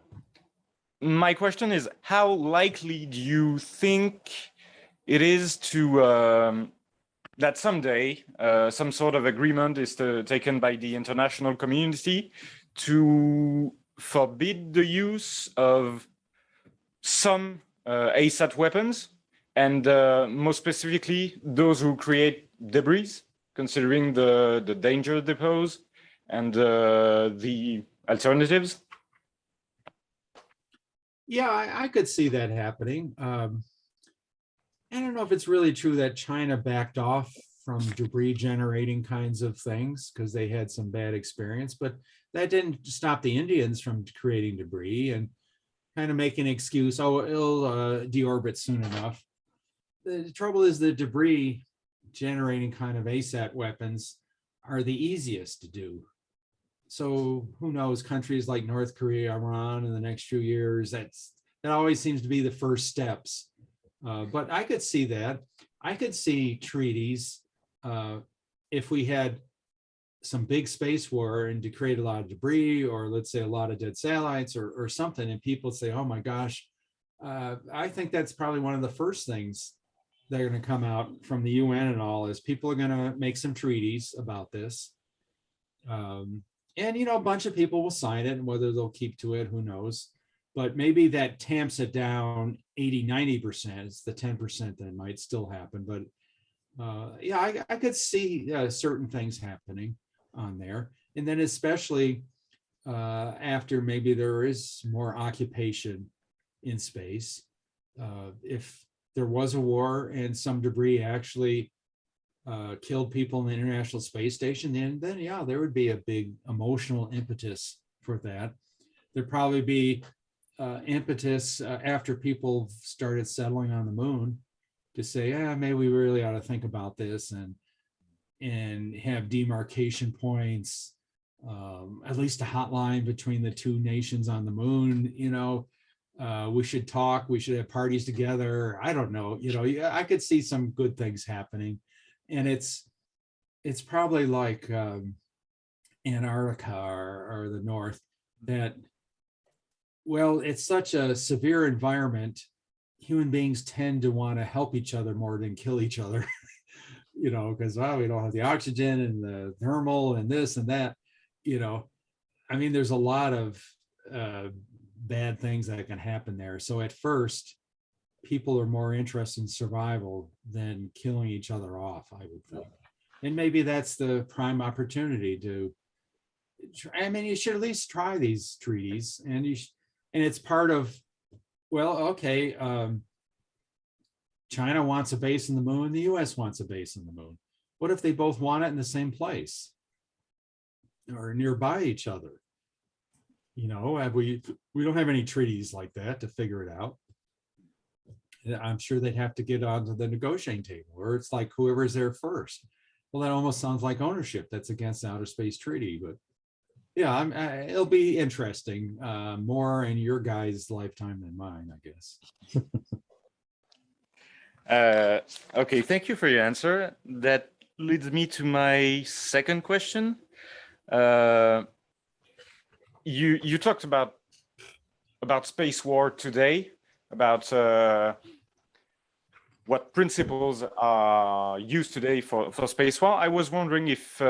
question is, how likely do you think it is to that someday some sort of agreement is taken by the international community to forbid the use of some ASAT weapons, and more specifically, those who create debris, considering the danger they pose and the alternatives? Yeah, I could see that happening. I don't know if it's really true that China backed off from debris generating kinds of things because they had some bad experience, but that didn't stop the Indians from creating debris and kind of make an excuse, oh, it'll deorbit soon enough. The trouble is the debris generating kind of ASAT weapons are the easiest to do. So who knows, countries like North Korea, Iran in the next few years, that always seems to be the first steps. But I could see that. I could see treaties if we had some big space war and to create a lot of debris, or let's say a lot of dead satellites or something, and people say, oh my gosh, I think that's probably one of the first things that are going to come out from the UN and all is people are going to make some treaties about this. And, you know, a bunch of people will sign it, and whether they'll keep to it, who knows. But maybe that tamps it down 80, 90%. It's the 10% that might still happen. But yeah, I could see certain things happening on there. And then especially after maybe there is more occupation in space. If there was a war and some debris actually killed people in the International Space Station, then yeah, there would be a big emotional impetus for that. There'd probably be impetus after people started settling on the moon to say, yeah, maybe we really ought to think about this and have demarcation points, at least a hotline between the two nations on the moon. You know, we should talk, we should have parties together. I don't know, you know, I could see some good things happening. And it's probably like Antarctica or the North, that, well, it's such a severe environment. Human beings tend to want to help each other more than kill each other, you know, because, well, we don't have the oxygen and the thermal and this and that, you know. I mean, there's a lot of bad things that can happen there. So at first, people are more interested in survival than killing each other off, I would think. And maybe that's the prime opportunity to, I mean, you should at least try these treaties, and and it's part of, well, okay, China wants a base in the moon, the US wants a base in the moon. What if they both want it in the same place or nearby each other? You know, we don't have any treaties like that to figure it out. I'm sure they'd have to get onto the negotiating table, or it's like whoever's there first. Well, that almost sounds like ownership. That's against the Outer Space Treaty, but yeah, it'll be interesting, more in your guys' lifetime than mine, I guess. Okay, thank you for your answer. That leads me to my second question. You talked about space war today, about what principles are used today for space war. I was wondering if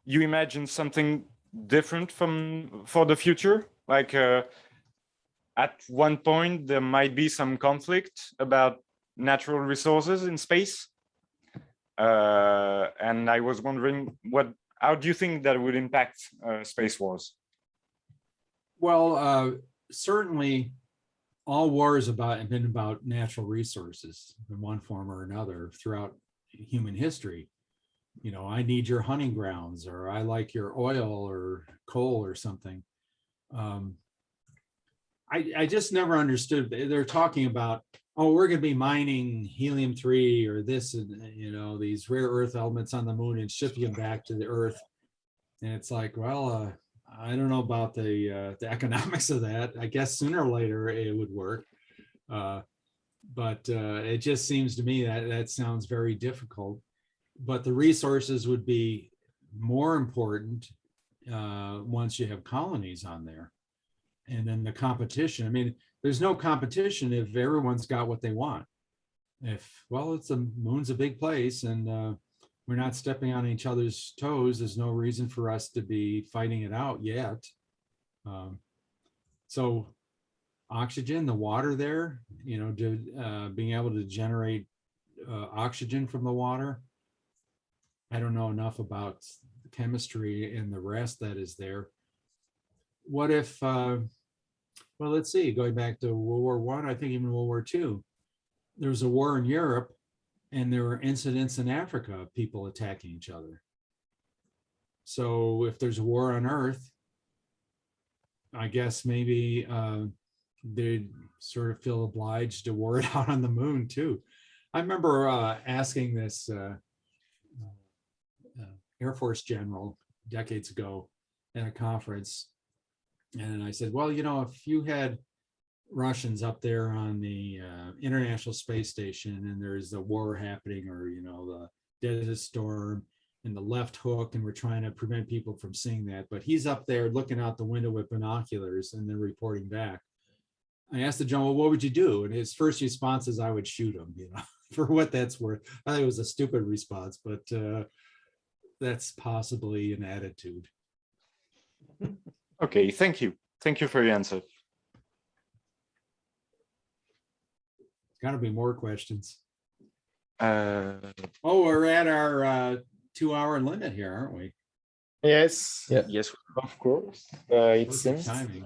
you imagine something different for the future, like at one point there might be some conflict about natural resources in space, and I was wondering how do you think that would impact space wars? Well, certainly all wars have been about natural resources in one form or another throughout human history. You know, I need your hunting grounds, or I like your oil or coal or something. I just never understood. They're talking about, oh, we're going to be mining helium-3 or this, and you know, these rare earth elements on the moon and shipping them back to the Earth. And it's like, well, I don't know about the economics of that. I guess sooner or later it would work. But it just seems to me that sounds very difficult. But the resources would be more important once you have colonies on there. And then the competition, I mean, there's no competition if everyone's got what they want. Well, the moon's a big place, and we're not stepping on each other's toes, there's no reason for us to be fighting it out yet. So oxygen, the water there, you know, being able to generate oxygen from the water. I don't know enough about the chemistry and the rest that is there. What if Well, let's see, going back to World War One, I think even World War II, there was a war in Europe and there were incidents in Africa of people attacking each other. So if there's a war on Earth, I guess maybe they'd sort of feel obliged to war it out on the moon too. I remember asking this Air Force general decades ago at a conference, and I said, well, you know, if you had Russians up there on the International Space Station and there's a war happening, or, you know, the Desert Storm and the left hook, and we're trying to prevent people from seeing that, but he's up there looking out the window with binoculars and then reporting back. I asked the general, what would you do? And his first response is, I would shoot him, you know, for what that's worth. I think it was a stupid response, but that's possibly an attitude. Okay, thank you. Thank you for your answer. Got to be more questions. Uh, Oh, we're at our 2-hour limit here, aren't we? Yes, Yeah. yes, of course. It Perfect seems. timing.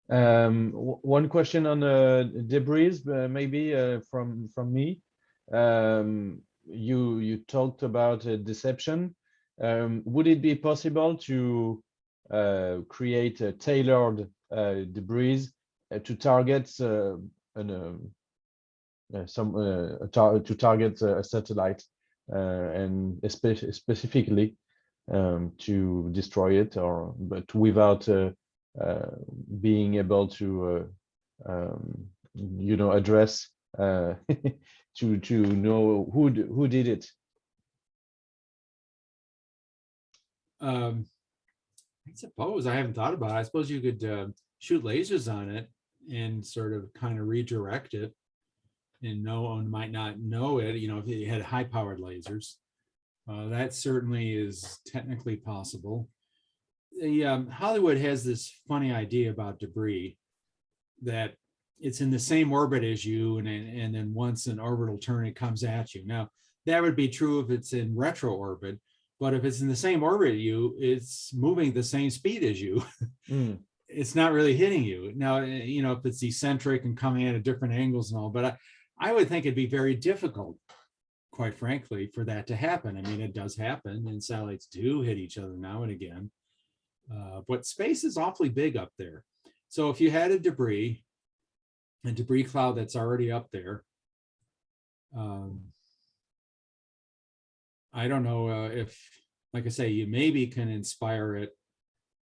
One question on debris, maybe from me. You talked about deception. Would it be possible to create a tailored debris to target to target a satellite and specifically to destroy it, or but without being able to you know, address to know who did it? I suppose, I haven't thought about it. I suppose you could shoot lasers on it and sort of kind of redirect it, and no one might not know it, you know, if you had high-powered lasers. That certainly is technically possible. The Hollywood has this funny idea about debris, that it's in the same orbit as you, and then once an orbital turn, it comes at you. Now, that would be true if it's in retro orbit, but if it's in the same orbit as you, it's moving the same speed as you. It's not really hitting you. Now, you know, if it's eccentric and coming in at different angles and all, but I would think it'd be very difficult, quite frankly, for that to happen. I mean, it does happen, and satellites do hit each other now and again. But space is awfully big up there. So if you had a debris cloud that's already up there, I don't know if, like I say, you maybe can inspire it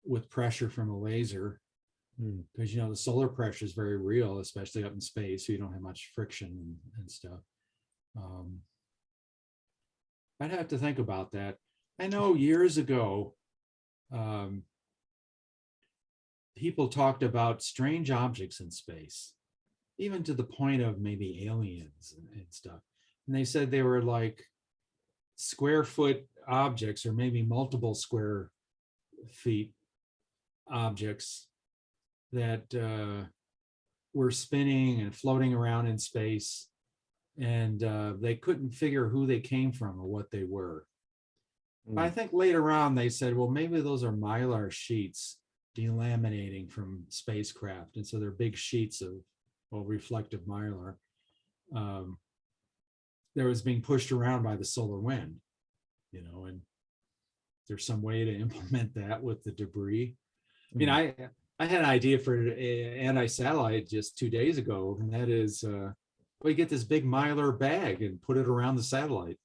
with pressure from a laser, because, you know, the solar pressure is very real, especially up in space, so you don't have much friction and stuff. I'd have to think about that. I know years ago, people talked about strange objects in space, even to the point of maybe aliens and stuff. And they said they were like square foot objects, or maybe multiple square feet objects that were spinning and floating around in space, and they couldn't figure who they came from or what they were. I think later on they said, well, maybe those are mylar sheets delaminating from spacecraft, and so they're big sheets of, well, reflective mylar that was being pushed around by the solar wind, you know, and there's some way to implement that with the debris. I mean, I had an idea for an anti-satellite just 2 days ago, and that is, we get this big mylar bag and put it around the satellite,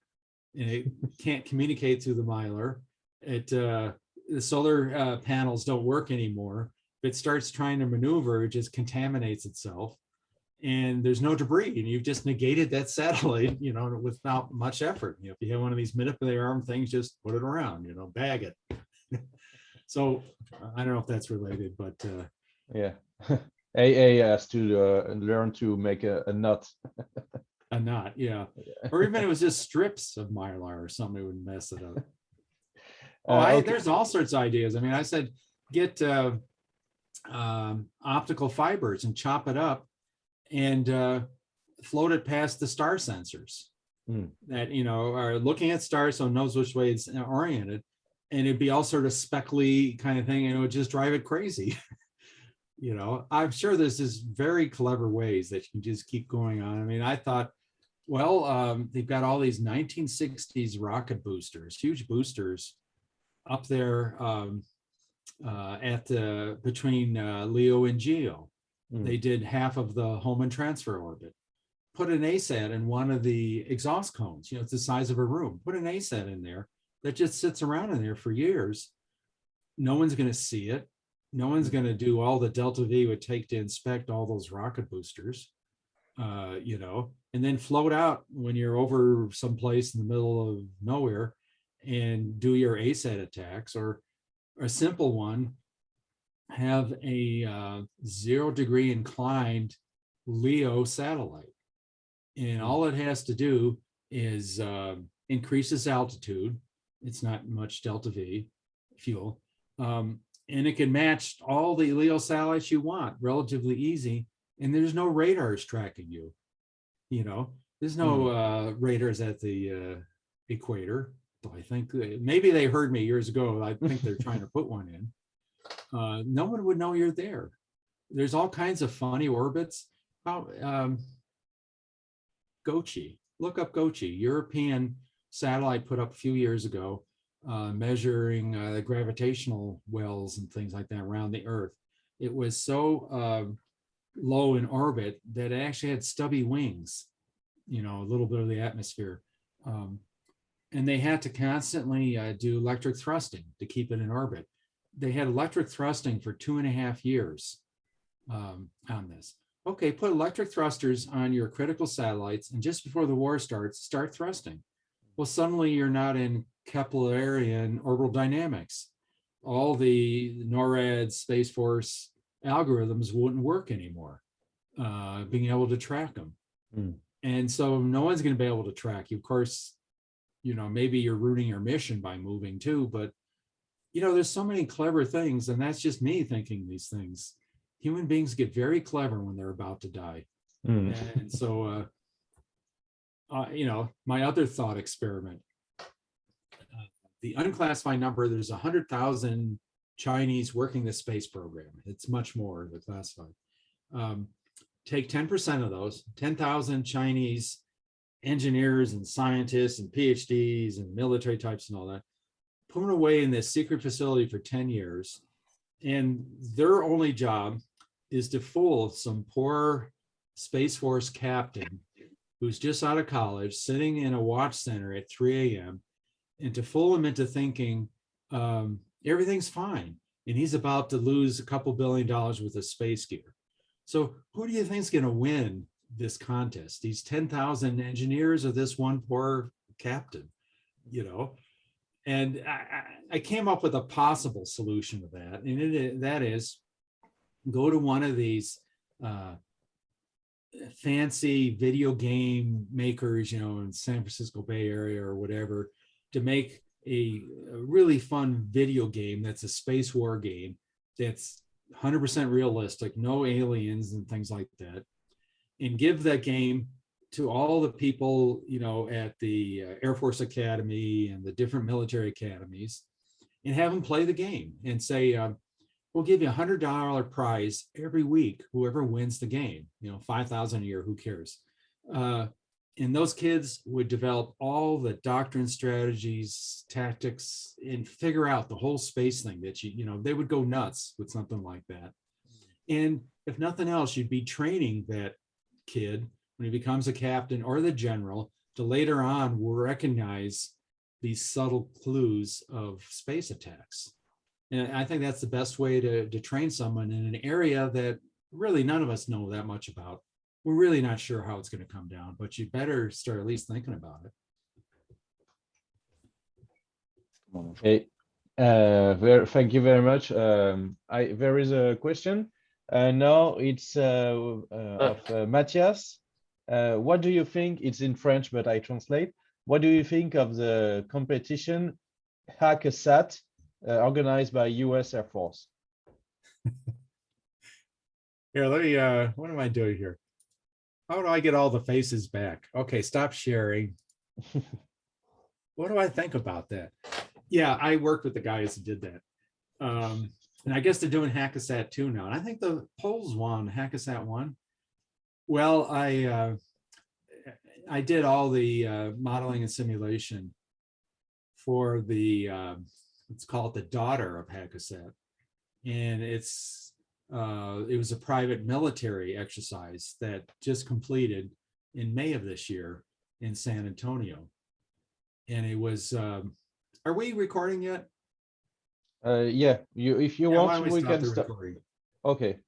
and it can't communicate through the mylar. The solar panels don't work anymore. If it starts trying to maneuver, it just contaminates itself, and there's no debris, and you've just negated that satellite, you know, without much effort. You know, if you have one of these manipulator arm things, just put it around, you know, bag it. So I don't know if that's related, but yeah. AA has to learn to make a knot. A knot, yeah. Or even it was just strips of mylar or something, it would mess it up. Okay. There's all sorts of ideas. I mean, I said, get optical fibers and chop it up and float it past the star sensors that, you know, are looking at stars, so it knows which way it's oriented. And it'd be all sort of speckly kind of thing, and it would just drive it crazy. You know, I'm sure there's this very clever ways that you can just keep going on. I mean, I thought, well, they've got all these 1960s rocket boosters, huge boosters up there at the between LEO and GEO. They did half of the home and transfer orbit. Put an ASAT in one of the exhaust cones, you know, it's the size of a room. Put an ASAT in there that just sits around in there for years. No one's going to see it. No one's going to do all the Delta V would take to inspect all those rocket boosters, you know, and then float out when you're over someplace in the middle of nowhere and do your ASAT attacks, or a simple one, have a 0 degree inclined LEO satellite. And all it has to do is increase its altitude. It's not much Delta V fuel. And it can match all the LEO satellites you want, relatively easy. And there's no radars tracking you. You know, there's no radars at the equator. I think maybe they heard me years ago. I think they're trying to put one in. No one would know you're there. There's all kinds of funny orbits. Gochi, look up Gochi, European satellite put up a few years ago, measuring the gravitational wells and things like that around the Earth. It was so low in orbit that it actually had stubby wings, you know, a little bit of the atmosphere. And they had to constantly do electric thrusting to keep it in orbit. They had electric thrusting for 2.5 years on this. Okay, put electric thrusters on your critical satellites, and just before the war starts, start thrusting. Well, suddenly you're not in Keplerian orbital dynamics. All the NORAD, Space Force algorithms wouldn't work anymore, being able to track them. And so no one's going to be able to track you. Of course, you know, maybe you're ruining your mission by moving too, but you know, there's so many clever things, and that's just me thinking these things. Human beings get very clever when they're about to die. And so, you know, my other thought experiment, the unclassified number, there's 100,000 Chinese working the space program. It's much more than classified. Take 10% of those, 10,000 Chinese engineers and scientists and PhDs and military types and all that, put them away in this secret facility for 10 years. And their only job is to fool some poor Space Force captain who's just out of college, sitting in a watch center at 3 a.m., and to fool him into thinking everything's fine. And he's about to lose a couple $2 billion worth of space gear. So who do you think is going to win this contest? These 10,000 engineers or this one poor captain, you know? And I came up with a possible solution to that. And that is go to one of these fancy video game makers, you know, in San Francisco Bay Area or whatever, to make a really fun video game that's a space war game that's 100% realistic, no aliens and things like that, and give that game to all the people, you know, at the Air Force Academy and the different military academies, and have them play the game and say, we'll give you $100 prize every week, whoever wins the game, you know, 5,000 a year, who cares? And those kids would develop all the doctrine, strategies, tactics, and figure out the whole space thing that you know, they would go nuts with something like that. And if nothing else, you'd be training that kid when he becomes a captain or the general to later on recognize these subtle clues of space attacks. And I think that's the best way to train someone in an area that really none of us know that much about. We're really not sure how it's going to come down, but you better start at least thinking about it. Okay, thank you very much. There is a question. Now it's of Matthias. What do you think? It's in French, but I translate. What do you think of the competition Hack-A-Sat organized by US Air Force? Here, let me, what am I doing here? How do I get all the faces back? Okay, stop sharing. What do I think about that? Yeah, I worked with the guys who did that. And I guess they're doing Hackasat 2 now. And I think the Poles won Hackasat 1. Well, I did all the modeling and simulation for the, let's call it the daughter of Hackasat. And it was a private military exercise that just completed in May of this year in San Antonio. And it was, are we recording yet? Yeah, if you Yeah, why want, don't we we stop can the start. recording? Okay,